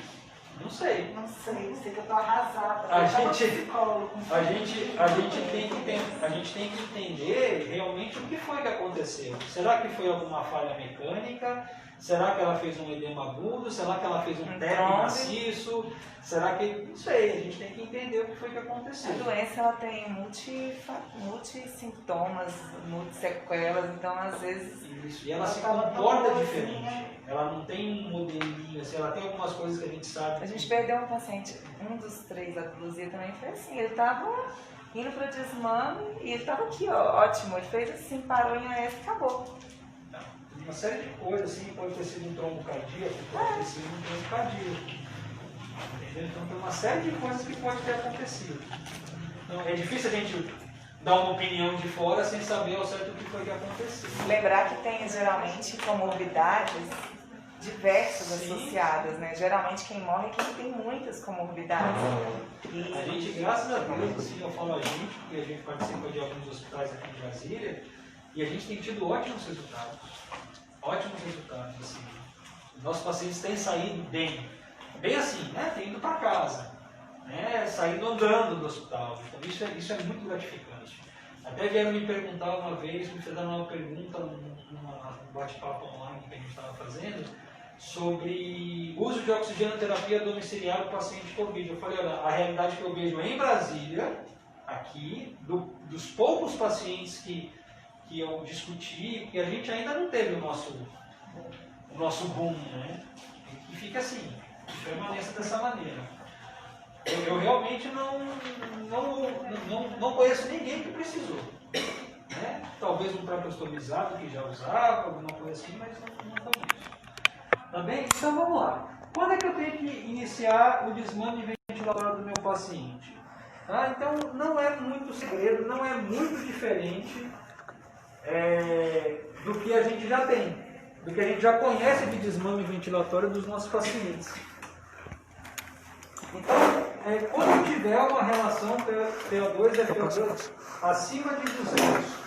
Não sei. Não sei que eu estou arrasada. A gente tem que entender realmente o que foi que aconteceu. Será que foi alguma falha mecânica? Será que ela fez um edema agudo? Será que ela fez um teto maciço? Será que... Não sei, a gente tem que entender o que foi que aconteceu. A doença ela tem multissintomas, multissequelas, então às vezes... Isso, e ela se comporta diferente. Ela não tem um modelinho, assim, ela tem algumas coisas que a gente sabe. A gente perdeu um paciente, um dos 3 da Luzia também foi assim, ele estava indo para o desmame e ele estava aqui, ó, ótimo, ele fez assim, parou em AS e acabou. Uma série de coisas, assim, pode ter sido um trombo cardíaco, pode ter sido um trombo cardíaco. Entendeu? Então tem uma série de coisas que pode ter acontecido. Então é difícil a gente dar uma opinião de fora sem saber ao certo o que foi que aconteceu. Lembrar que tem geralmente comorbidades diversas associadas, né? Geralmente quem morre é quem tem muitas comorbidades. E... A gente, graças a Deus, assim, eu falo a gente, porque a gente participa de alguns hospitais aqui em Brasília, e a gente tem tido ótimos resultados. Ótimos resultados, assim. Nossos pacientes têm saído bem. Bem assim, né? Têm ido para casa. Né? Saindo andando do hospital. Então isso é muito gratificante. Até vieram me perguntar uma vez, me fizeram uma pergunta num bate-papo online que a gente estava fazendo, sobre uso de oxigenoterapia domiciliar do paciente Covid. Eu falei, olha, a realidade que eu vejo em Brasília, aqui, dos poucos pacientes que eu discuti, que a gente ainda não teve o nosso boom, né? E fica assim, permaneça dessa maneira. Eu realmente não conheço ninguém que precisou. Né? Talvez um traqueostomizado que já usava, alguma coisa assim, mas não conheço. Tá bem? Então vamos lá. Quando é que eu tenho que iniciar o desmame ventilatório do meu paciente? Tá? Então não é muito segredo, não é muito diferente do que a gente já tem, do que a gente já conhece de desmame ventilatório dos nossos pacientes. Então, quando tiver uma relação PO2 e FO2 acima de 200,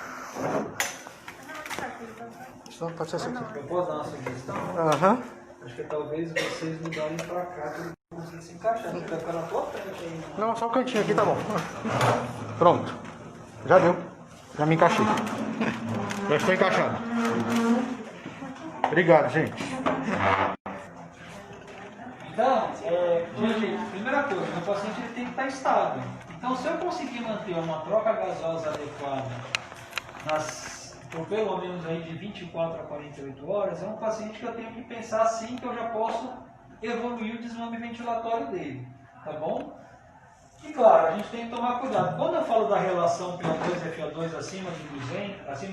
Então, pode ser assim. eu posso dar uma sugestão? Aham. Acho que talvez vocês mudarem pra cá para ele conseguir se encaixar. Não vai ficar na tua frente aí. Não, só o cantinho aqui tá bom. Pronto. Já deu. Já me encaixei. Já estou encaixado. Obrigado, gente. Então, gente, primeira coisa, o paciente ele tem que estar estável. Então, se eu conseguir manter uma troca gasosa adequada por pelo menos aí de 24 a 48 horas, é um paciente que eu tenho que pensar assim que eu já posso evoluir o desmame ventilatório dele, tá bom? E claro, a gente tem que tomar cuidado. Quando eu falo da relação PO2 e FO2 acima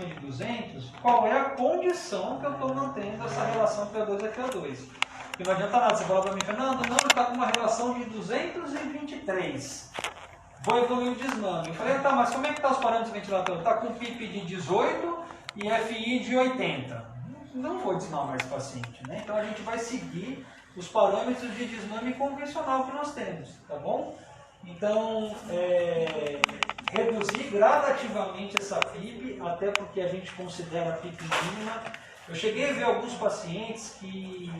de 200, qual é a condição que eu estou mantendo essa relação PO2 e FO2? Porque não adianta nada você falar para mim, Fernando, não, está com uma relação de 223. Vou evoluir o desmame. Eu falei, tá, mas como é que está os parâmetros ventilatórios? Está com PIP de 18 e FI de 80. Não vou desmamar esse paciente, né? Então a gente vai seguir os parâmetros de desmame convencional que nós temos, tá bom? Então, reduzir gradativamente essa PIP, até porque a gente considera a PIP mínima. Eu cheguei a ver alguns pacientes que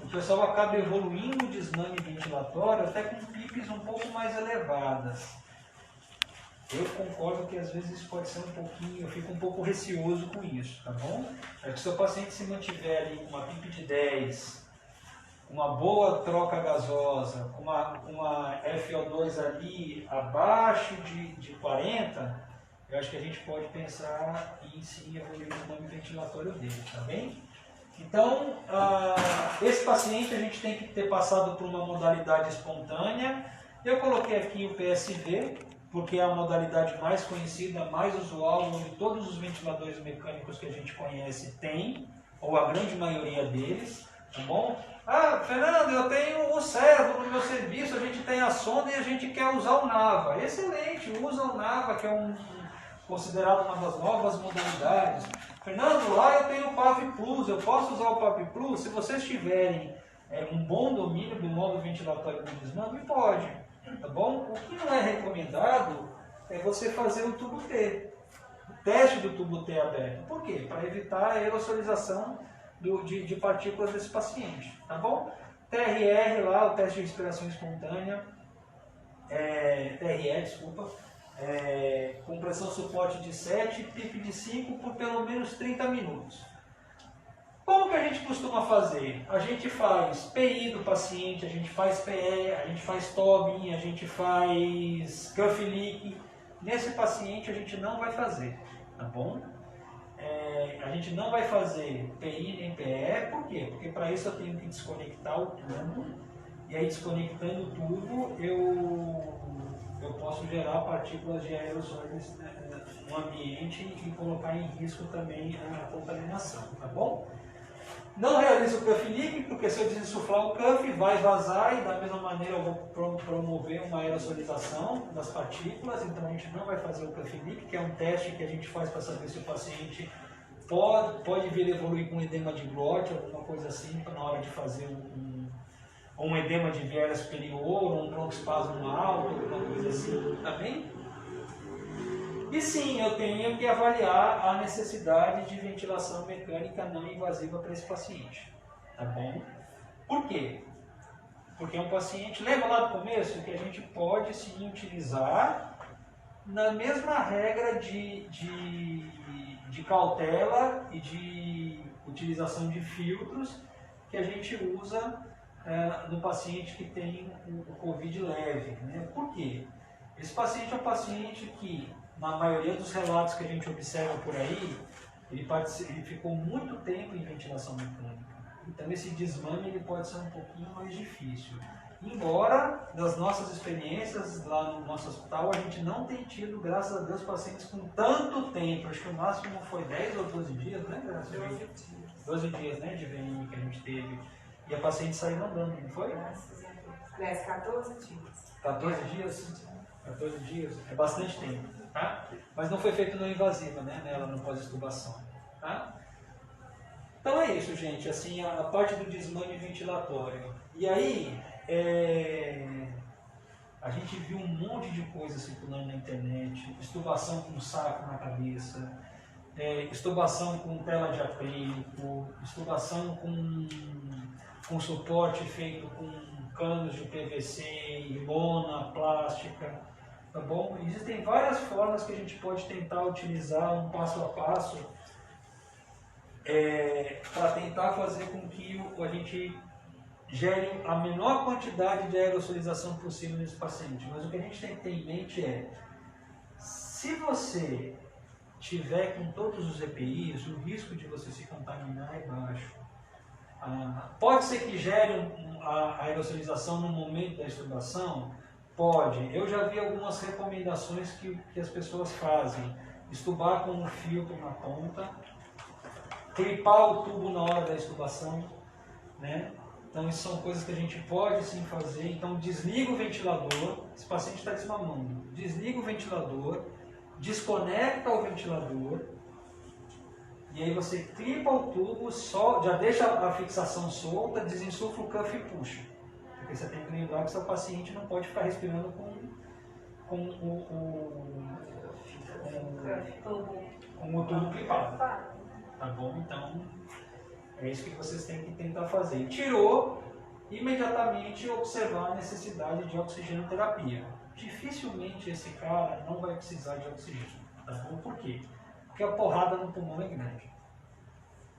o pessoal acaba evoluindo o desmame ventilatório até com PIPs um pouco mais elevadas. Eu concordo que às vezes isso pode ser um pouquinho, eu fico um pouco receoso com isso, tá bom? É que se o paciente se mantiver ali com uma PIP de 10, uma boa troca gasosa, com uma FO2 ali abaixo de 40, eu acho que a gente pode pensar em sim evoluir o desmame ventilatório dele, tá bem? Então, esse paciente a gente tem que ter passado por uma modalidade espontânea. Eu coloquei aqui o PSV, porque é a modalidade mais conhecida, mais usual, onde todos os ventiladores mecânicos que a gente conhece têm, ou a grande maioria deles, tá bom? Ah, Fernando, eu tenho o servo no meu serviço, a gente tem a sonda e a gente quer usar o NAVA. Excelente, usa o NAVA, que é considerado uma das novas modalidades. Fernando, lá eu tenho o PAV Plus, eu posso usar o PAV Plus? Se vocês tiverem um bom domínio do modo ventilatório do desmame, pode. Tá bom? O que não é recomendado é você fazer o tubo T, o teste do tubo T aberto. Por quê? Para evitar a aerosolização de partículas desse paciente. Tá bom? TRR lá, o teste de respiração espontânea, TRE, desculpa, com pressão suporte de 7, PIP de 5 por pelo menos 30 minutos. Como que a gente costuma fazer? A gente faz PI do paciente, a gente faz PE, a gente faz TOBIN, a gente faz cuff leak. Nesse paciente a gente não vai fazer, tá bom? A gente não vai fazer PI nem PE, por quê? Porque para isso eu tenho que desconectar o tubo, e aí desconectando o tubo eu posso gerar partículas de aerossóis no ambiente e colocar em risco também a contaminação, tá bom? Não realizo o cuff leak, porque se eu desinsuflar o cuff vai vazar e da mesma maneira eu vou promover uma aerosolização das partículas, então a gente não vai fazer o cuff leak, que é um teste que a gente faz para saber se o paciente pode vir a evoluir com edema de glote, alguma coisa assim, na hora de fazer um edema de viela superior, um broncoespasmo alto, alguma coisa assim, tá bem? E sim, eu tenho que avaliar a necessidade de ventilação mecânica não invasiva para esse paciente, tá bom? Por quê? Porque é um paciente, lembra lá do começo, que a gente pode sim utilizar na mesma regra de cautela e de utilização de filtros que a gente usa no paciente que tem o COVID leve, né? Por quê? Esse paciente é um paciente que, na maioria dos relatos que a gente observa por aí, ele ficou muito tempo em ventilação mecânica. Então esse desmame ele pode ser um pouquinho mais difícil. Embora, das nossas experiências lá no nosso hospital, a gente não tem tido, graças a Deus, pacientes com tanto tempo. Acho que o máximo foi 10 ou 12 dias, né? 12 dias, né, de VM que a gente teve. E a paciente saiu andando, não foi? Aliás, 14 dias. 14 dias? 14 dias, é bastante tempo, tá? Mas não foi feito no invasiva, né? Nela no pós-extubação, tá? Então é isso, gente, assim, a parte do desmame ventilatório. E aí, a gente viu um monte de coisa circulando na internet, extubação com saco na cabeça, extubação com tela de acrílico, extubação com suporte feito com canos de PVC e lona plástica, tá bom? Existem várias formas que a gente pode tentar utilizar um passo a passo para tentar fazer com que a gente gere a menor quantidade de aerosolização possível nesse paciente. Mas o que a gente tem que ter em mente é, se você tiver com todos os EPIs, o risco de você se contaminar é baixo. Pode ser que gere a aerosolização no momento da extubação? Pode. Eu já vi algumas recomendações que as pessoas fazem. Extubar com um filtro na ponta, clipar o tubo na hora da extubação, né? Então isso são coisas que a gente pode sim fazer. Então desliga o ventilador, esse paciente está desmamando, desliga o ventilador, desconecta o ventilador, E aí você clipa o tubo, já deixa a fixação solta, desinsufla o cuff e puxa. Porque você tem que lembrar que seu paciente não pode ficar respirando com o tubo clipado. Tá bom? Então, é isso que vocês têm que tentar fazer. Tirou, imediatamente observar a necessidade de oxigenoterapia. Dificilmente esse cara não vai precisar de oxigênio. Tá bom? Por quê? Porque a porrada no pulmão é grande.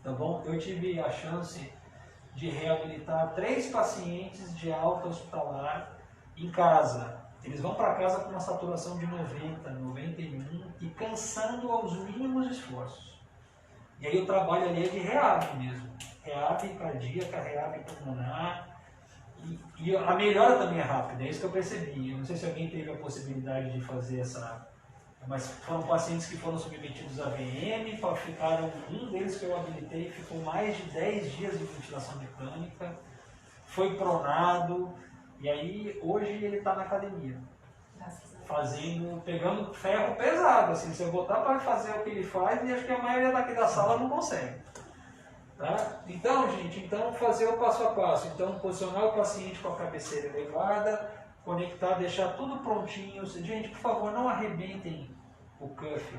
Tá bom? Eu tive a chance de reabilitar 3 pacientes de alta hospitalar em casa. Eles vão para casa com uma saturação de 90, 91 e cansando aos mínimos esforços. E aí o trabalho ali é de reab mesmo. Reab cardíaca, reab pulmonar. E a melhora também é rápida, é isso que eu percebi. Eu não sei se alguém teve a possibilidade de fazer essa... Mas foram pacientes que foram submetidos a VM, ficaram, um deles que eu habilitei ficou mais de 10 dias de ventilação mecânica, foi pronado, e aí hoje ele está na academia, pegando ferro pesado, assim, se eu botar para fazer o que ele faz, e acho que a maioria daqui da sala não consegue. Tá? Então, gente, fazer o passo a passo. Então, posicionar o paciente com a cabeceira elevada, conectar, deixar tudo prontinho. Gente, por favor, não arrebentem o cuff.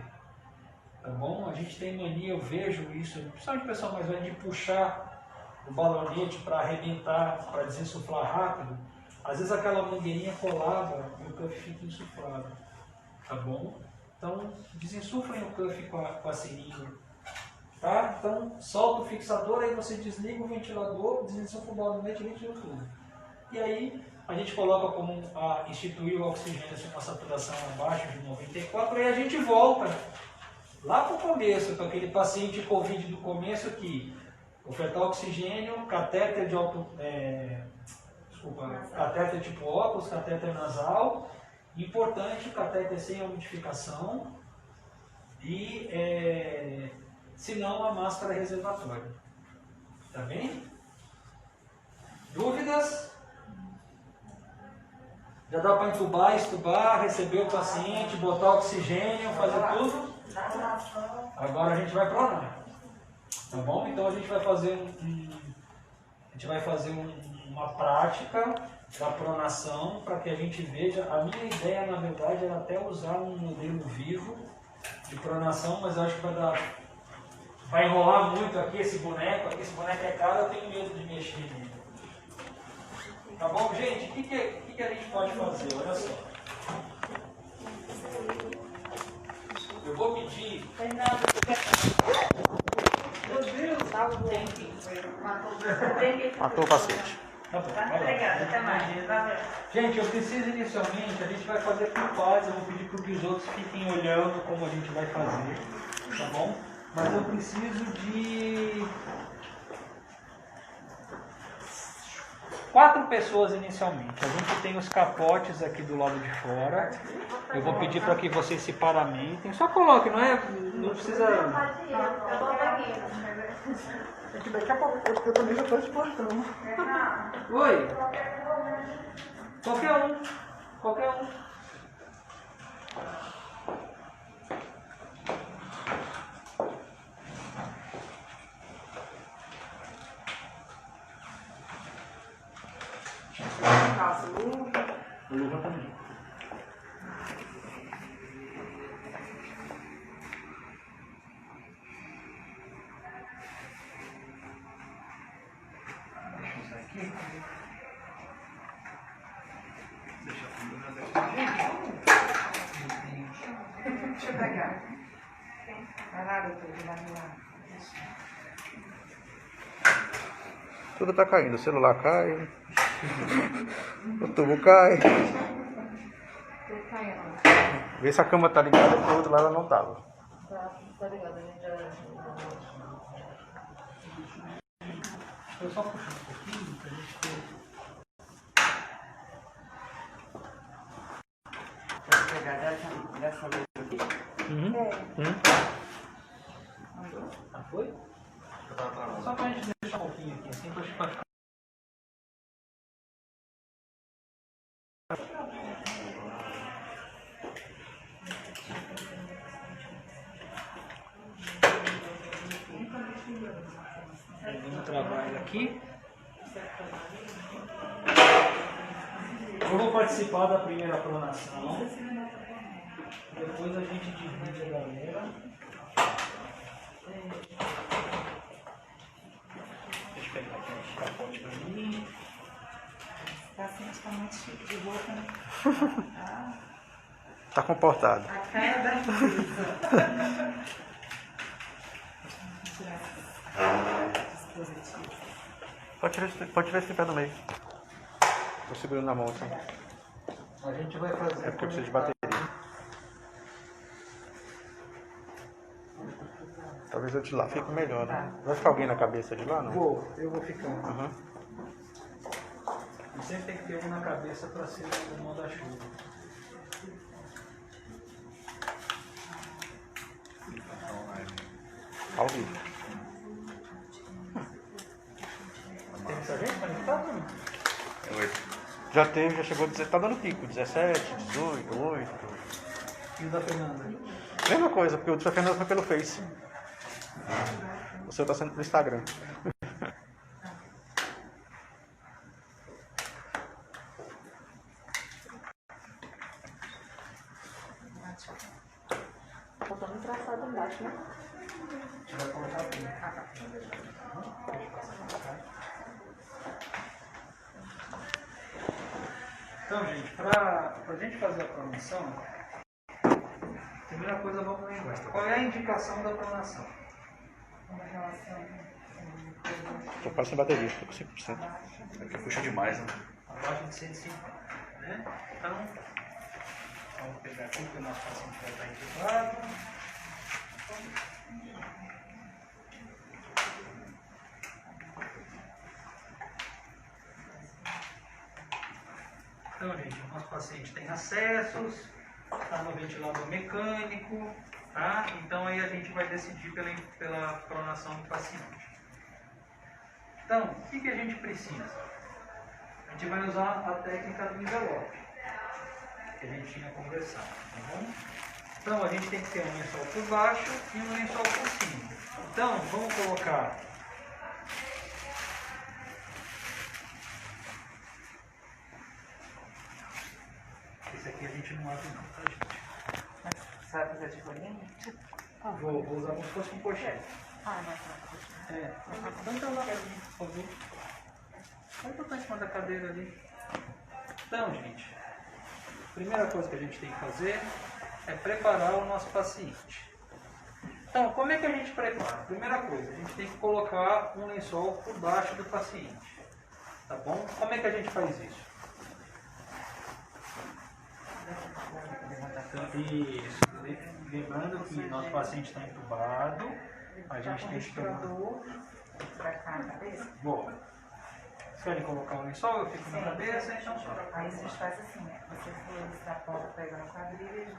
Tá bom? A gente tem mania, eu vejo isso, principalmente o pessoal mais velho, de puxar o balonete para arrebentar, para desinsuflar rápido. Às vezes aquela mangueirinha colava e o cuff fica insuflado. Tá bom? Então, desinsuflem o cuff com a seringa. Tá? Então, solta o fixador, aí você desliga o ventilador, desinsufla o balonete e ventila tudo. E aí, a gente coloca como instituir o oxigênio com uma saturação abaixo de 94, aí a gente volta lá para o começo, com aquele paciente Covid do começo que ofertar oxigênio, catéter de catéter tipo óculos, catéter nasal, importante, catéter sem umidificação e, se não, a máscara reservatória. Tá bem? Dúvidas? Já dá para entubar, extubar, receber o paciente, botar oxigênio, fazer tudo? Agora a gente vai pronar. Tá bom? Então a gente vai fazer uma prática da pronação para que a gente veja. A minha ideia, na verdade, era até usar um modelo vivo de pronação, mas eu acho que vai enrolar muito aqui esse boneco é caro, eu tenho medo de mexer nele. Tá bom, gente? O que a gente pode fazer? Olha só. Eu vou pedir... Meu Deus! Matou o paciente. Tá bom, até mais. Gente, eu preciso inicialmente, a gente vai fazer por fase, eu vou pedir para que os outros fiquem olhando como a gente vai fazer, tá bom? Mas eu preciso de 4 pessoas inicialmente. A gente tem os capotes aqui do lado de fora. Eu vou pedir para que vocês se paramentem. Só coloque, não precisa... É que daqui a pouco eu também já estou exportando. Oi? Qualquer um. Luva também. Deixa eu usar aqui. Deixa eu pegar. Vai lá, doutor, vai lá. Tudo tá caindo, o celular cai, o tubo cai. Tudo caindo. Vê se a cama tá ligada, porque o outro lado ela não tava. Tá ligado, a gente já... Deixa eu só puxar um pouquinho pra gente ter... Pode pegar dessa vez aqui. Ah, foi? Só pra gente deixar um pouquinho aqui, assim, pra ficar... no trabalho aqui. Eu vou participar da primeira pronação. Depois a gente divide a galera. Deixa eu pegar aqui um capote pra mim. Tá assim, tá muito chique de boca, né? Tá comportado. A cara da empresa. Pode tirar esse pé no meio. Tô segurando na mão assim. A gente vai fazer. É porque eu preciso de bateria. Talvez eu de lá fique melhor, né? Vai ficar alguém na cabeça de lá, não? Eu vou ficando. Uhum. E sempre tem que ter um na cabeça para ser o manda-chuva. Ao vivo. Tem muita gente conectada? Já teve, já chegou a dizer, tá dando pico, 17, 18, 8. E o da Fernanda? Mesma coisa, porque o da Fernanda foi pelo Face. O seu tá sendo pelo Instagram. Faltando um traçado embaixo, né? A gente vai colocar aqui. Então, gente, para a gente fazer a pronação, a primeira coisa vamos lembrar. Qual é a indicação da pronação? Uma relação. Tô quase sem bateria, tô com 5%. Aqui puxa demais, né? Abaixo de 150, né? Então, vamos pegar aqui que o nosso paciente vai estar intubado. Então, gente, o nosso paciente tem acessos, está no ventilador mecânico, tá? Então aí a gente vai decidir pela pronação do paciente. Então, o que a gente precisa? A gente vai usar a técnica do envelope, que a gente tinha conversado, tá bom? Então, a gente tem que ter um lençol por baixo e um lençol por cima. Então, vamos colocar... Esse aqui a gente não abre não, tá, gente? Você vai fazer de bolinha? Vou usar como se fosse um pochete. Ah, não. É, então lá, por favor. Pode botar em cima da cadeira ali. Então, gente, a primeira coisa que a gente tem que fazer é preparar o nosso paciente. Então, como é que a gente prepara? Primeira coisa, a gente tem que colocar um lençol por baixo do paciente. Tá bom? Como é que a gente faz isso? Isso. Lembrando que nosso paciente está entubado, a gente tem que tomar... Pra cá na cabeça? Bom, vocês querem colocar o lençol? Eu fico na cabeça, então só. Aí vocês fazem assim, né? Vocês dois da porta pegam no quadril e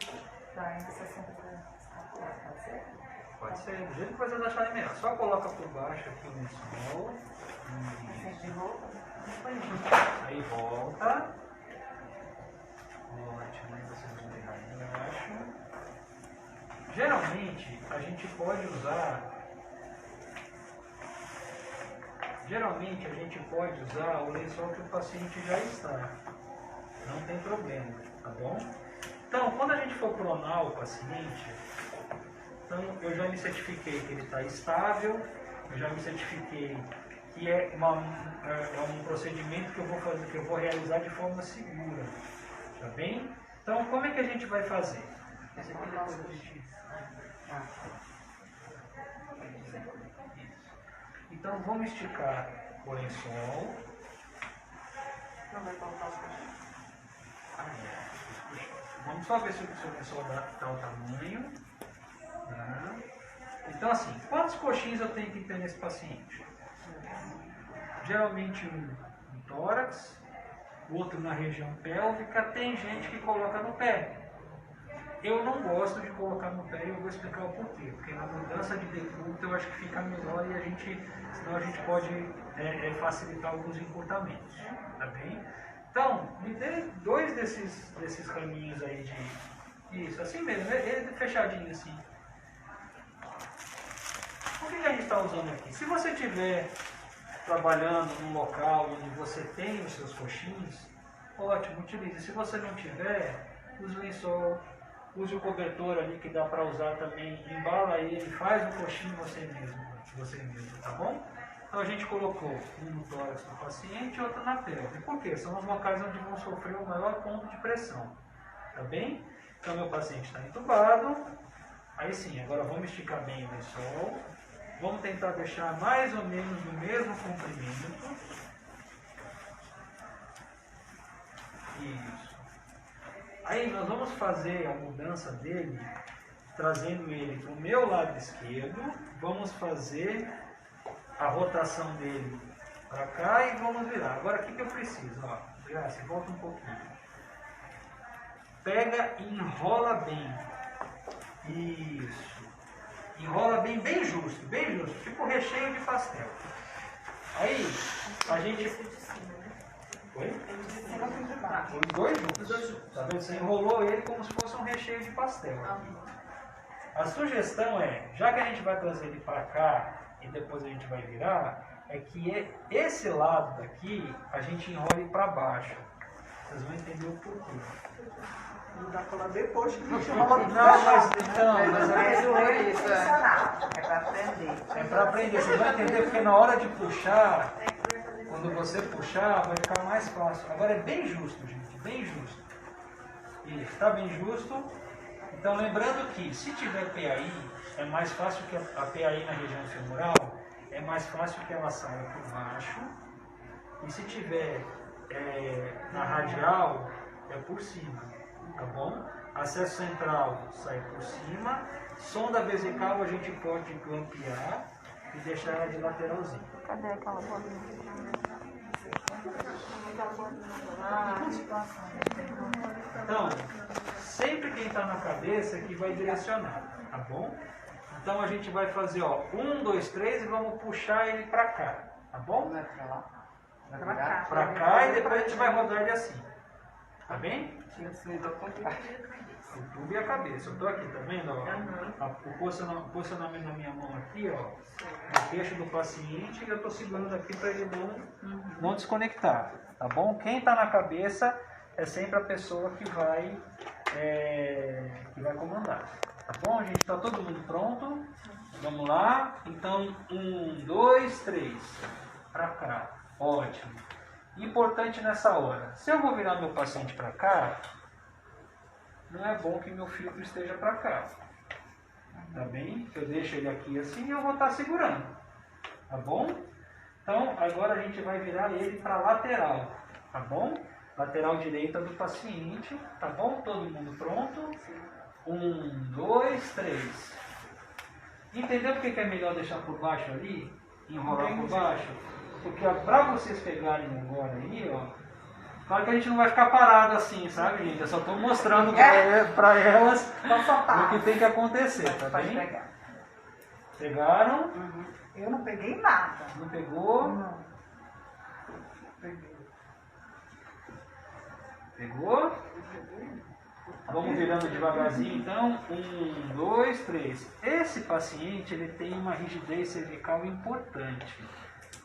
vai indo 60 pode ser? Pode ser, do jeito que vocês acharem melhor. Só coloca por baixo aqui o lençol. Sempre volta. Aí volta. Ótimo, aí vocês vão pegar embaixo. Geralmente a gente pode usar o lençol que o paciente já está. Não tem problema, tá bom? Então, quando a gente for pronar o paciente, então eu já me certifiquei que ele está estável, eu já me certifiquei que é um procedimento que eu vou fazer, que eu vou realizar de forma segura. Tá bem? Então, como é que a gente vai fazer? Esse aqui depois a gente... Então, vamos esticar o lençol. Não vai colocar o Vamos só ver se o seu lençol dá o tamanho. Tá? Então, assim, quantos coxins eu tenho que ter nesse paciente? Geralmente um tórax, outro na região pélvica, tem gente que coloca no pé. Eu não gosto de colocar no pé e eu vou explicar o porquê. Porque na mudança de decúbito eu acho que fica melhor e senão a gente pode facilitar alguns encurtamentos. Tá bem? Então, me dê 2 desses caminhos aí de... Isso, assim mesmo, ele fechadinho assim. O que a gente está usando aqui? Se você tiver trabalhando num local onde você tem os seus coxins, ótimo, utilize. Se você não tiver, use o lençol, use o cobertor ali que dá para usar também, embala ele, faz o coxinho você mesmo, tá bom? Então a gente colocou um no tórax do paciente e outro na pelve. Por quê? São os locais onde vão sofrer o maior ponto de pressão, tá bem? Então meu paciente está entubado, aí sim, agora vamos esticar bem o lençol, vamos tentar deixar mais ou menos no mesmo comprimento. Isso. Aí nós vamos fazer a mudança dele, trazendo ele para o meu lado esquerdo, vamos fazer a rotação dele para cá e vamos virar. Agora o que eu preciso? Ó, Graça, volta um pouquinho. Pega e enrola bem. Isso. Enrola bem, bem justo, tipo recheio de pastel. Aí, a gente... Oi? Os dois juntos. Tá vendo? Você enrolou ele como se fosse um recheio de pastel. A sugestão é, já que a gente vai trazer ele para cá e depois a gente vai virar, é que esse lado daqui a gente enrole para baixo. Vocês vão entender o porquê. Não dá pra falar depois que a gente Não, rola. mas então, mas É para aprender. é para aprender. Você vai entender porque na hora de puxar, quando você puxar, vai ficar mais fácil. Agora é bem justo, gente, bem justo. Isso, está bem justo. Então lembrando que se tiver PAI, é mais fácil que a PAI na região femoral, é mais fácil que ela saia por baixo. E se tiver na radial, é por cima. Tá bom? Acesso central sai por cima. Sonda vesical a gente pode ampliar e deixar ela de lateralzinho. Cadê aquela bolinha? Então, sempre quem está na cabeça é que vai direcionar, tá bom? Então a gente vai fazer, ó, 1, 2, 3 e vamos puxar ele para cá, tá bom? Vai para lá? Para cá e depois a gente vai rodar ele assim, tá bem? O tubo e a cabeça. Eu tô aqui, tá vendo? Ó, o posicionamento da minha mão aqui, ó, no queixo do paciente, e eu tô segurando aqui para ele não desconectar, tá bom? Quem tá na cabeça é sempre a pessoa que vai comandar, tá bom, gente? Tá todo mundo pronto? Vamos lá? Então, 1, 2, 3, para cá, ótimo. Importante nessa hora, se eu vou virar meu paciente para cá, não é bom que meu filtro esteja para cá, tá bem? Eu deixo ele aqui assim e eu vou estar segurando, tá bom? Então, agora a gente vai virar ele para lateral, tá bom? Lateral direita do paciente, tá bom? Todo mundo pronto? 1, 2, 3. Entendeu por que é melhor deixar por baixo ali? Enrolar por baixo? Porque para vocês pegarem agora aí, ó, claro que a gente não vai ficar parado assim, sabe, gente? Eu só estou mostrando para elas o que tem que acontecer, tá bem? Pegaram? Eu não peguei nada. Não pegou? Não. Pegou? Vamos virando devagarzinho então. 1, 2, 3. Esse paciente ele tem uma rigidez cervical importante.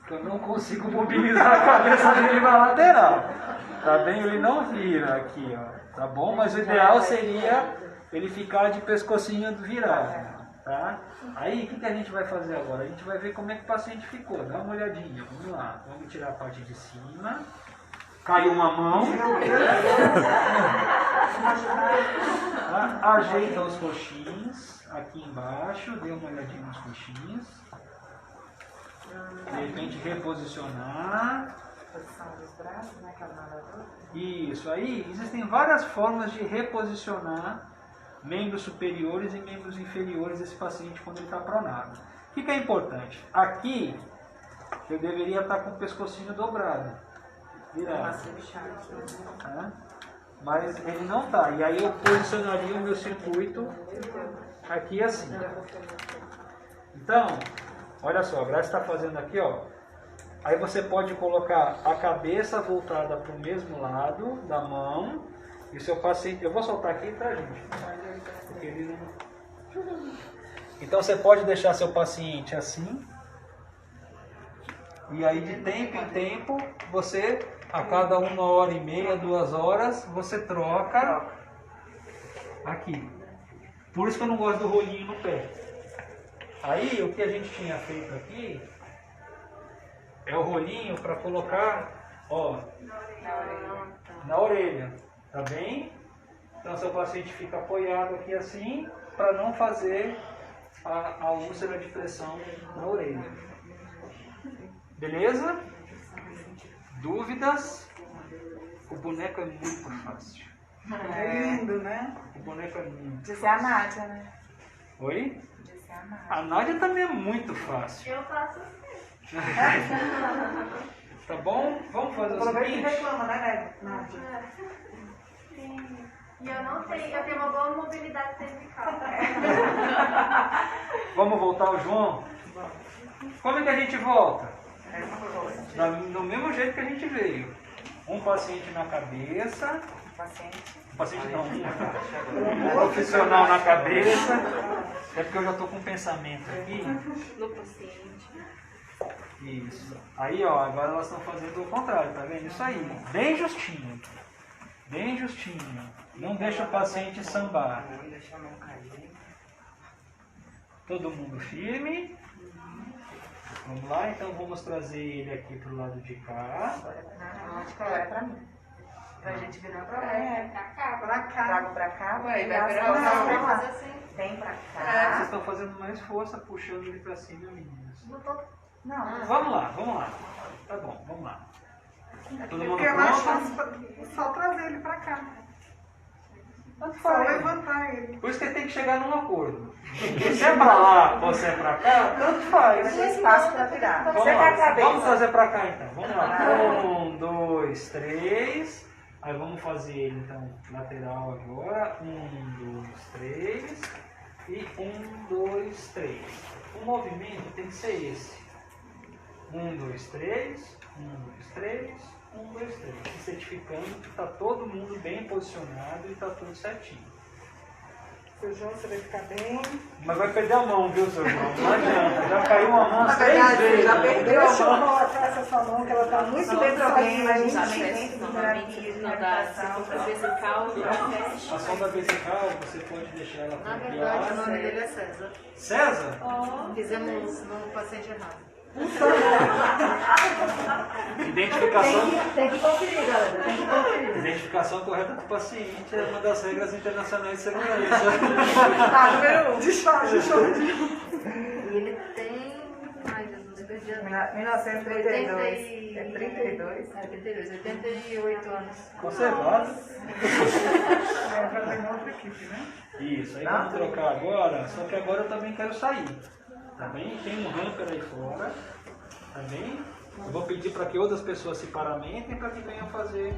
Eu não consigo mobilizar a cabeça dele na lateral. Tá bem? Ele não vira aqui, ó. Tá bom? Mas o ideal seria ele ficar de pescocinho virado. Tá? Aí, o que a gente vai fazer agora? A gente vai ver como é que o paciente ficou. Dá uma olhadinha. Vamos lá. Vamos tirar a parte de cima. Caiu uma mão. Tá? Ajeita os coxins aqui embaixo. Dê uma olhadinha nos coxins. De repente reposicionar. Posição dos braços, né? Isso. Aí existem várias formas de reposicionar membros superiores e membros inferiores desse paciente quando ele está pronado. O que é importante? Aqui eu deveria estar com o pescocinho dobrado, virado. Tá? Mas ele não está. E aí eu posicionaria o meu circuito aqui assim. Então, olha só, a Graça está fazendo aqui, ó. Aí você pode colocar a cabeça voltada para o mesmo lado da mão e o seu paciente. Eu vou soltar aqui, tá, gente? Porque ele não... Então você pode deixar seu paciente assim. E aí de tempo em tempo, você, a cada 1h30, 2 horas, você troca aqui. Por isso que eu não gosto do rolinho no pé. Aí o que a gente tinha feito aqui é o rolinho para colocar, ó, na orelha, tá bem? Então seu paciente fica apoiado aqui assim, para não fazer a úlcera de pressão na orelha. Beleza? Dúvidas? O boneco é muito fácil. É lindo, né? O boneco é muito Disse a Nádia, né? Oi? Disse a Nádia. A Nádia também é muito fácil. Eu faço assim. Tá bom? Vamos fazer o Aproveita e seguinte. reclama, né, Nádia? Sim. E eu tenho uma boa mobilidade cervical. Vamos voltar ao João? Como é que a gente volta? Do mesmo jeito que a gente veio. Um paciente na cabeça. Paciente não, um profissional na cabeça. É porque eu já estou com um pensamento aqui. No paciente. Isso. Aí, ó, agora elas estão fazendo o contrário, tá vendo? Isso aí. Bem justinho. Bem justinho. Não deixa o paciente sambar. Todo mundo firme. Vamos lá, então vamos trazer ele aqui pro lado de cá. Acho que agora é pra mim. Pra gente virar pra lá. Pra cá. Trago pra cá, vai Vai dar virar as costas pra pra lá. fazer assim. Vem pra Vocês cá. estão fazendo mais força puxando ele pra cima, meninas. Não, Vamos lá. Tá bom, vamos lá. Todo mundo Porque é mais pronto? fácil só trazer ele pra cá. Tanto Só faz. levantar ele. Por isso que tem que chegar num acordo. Se é pra lá ou se é pra cá, tanto faz. tem espaço pra virar. Vamos Você com a lá, cabeça. vamos trazer pra cá então. Vamos lá. 1, 2, 3. Aí vamos fazer ele então lateral agora. 1, 2, 3. E 1, 2, 3. O movimento tem que ser esse. 1, 2, 3. 1, 2, 3. 1, 2, 3. E certificando que está todo mundo bem posicionado e está tudo certinho. Seu João, você vai ficar bem. Mas vai perder a mão, viu, seu João? Não adianta. Já caiu uma mão Na 3 verdade, vezes. já perdeu a Deixa eu mão. colocar essa sua mão, que ela tá muito Não bem tem problema, a gente sozinha. tem Normalmente não dá, se for pra vesical, fecha. A sonda vesical, você pode deixar ela Na verdade, o bloqueada. nome dele é César. César? Fizemos no paciente errado. Identificação, Tem que conferir, galera. Tem que conferir. identificação correta do paciente é uma das regras internacionais de segurança. Tá, número 1. Desfaz. E ele tem. Ai, Jesus, eu perdi a 1932. É 32. 88 anos. Conservado. Agora tem uma outra equipe, né? Isso, aí vamos trocar agora, só que agora eu também quero sair. Tá bem? Tem um hamper aí fora. Tá bem? Eu vou pedir para que outras pessoas se paramentem para que venham fazer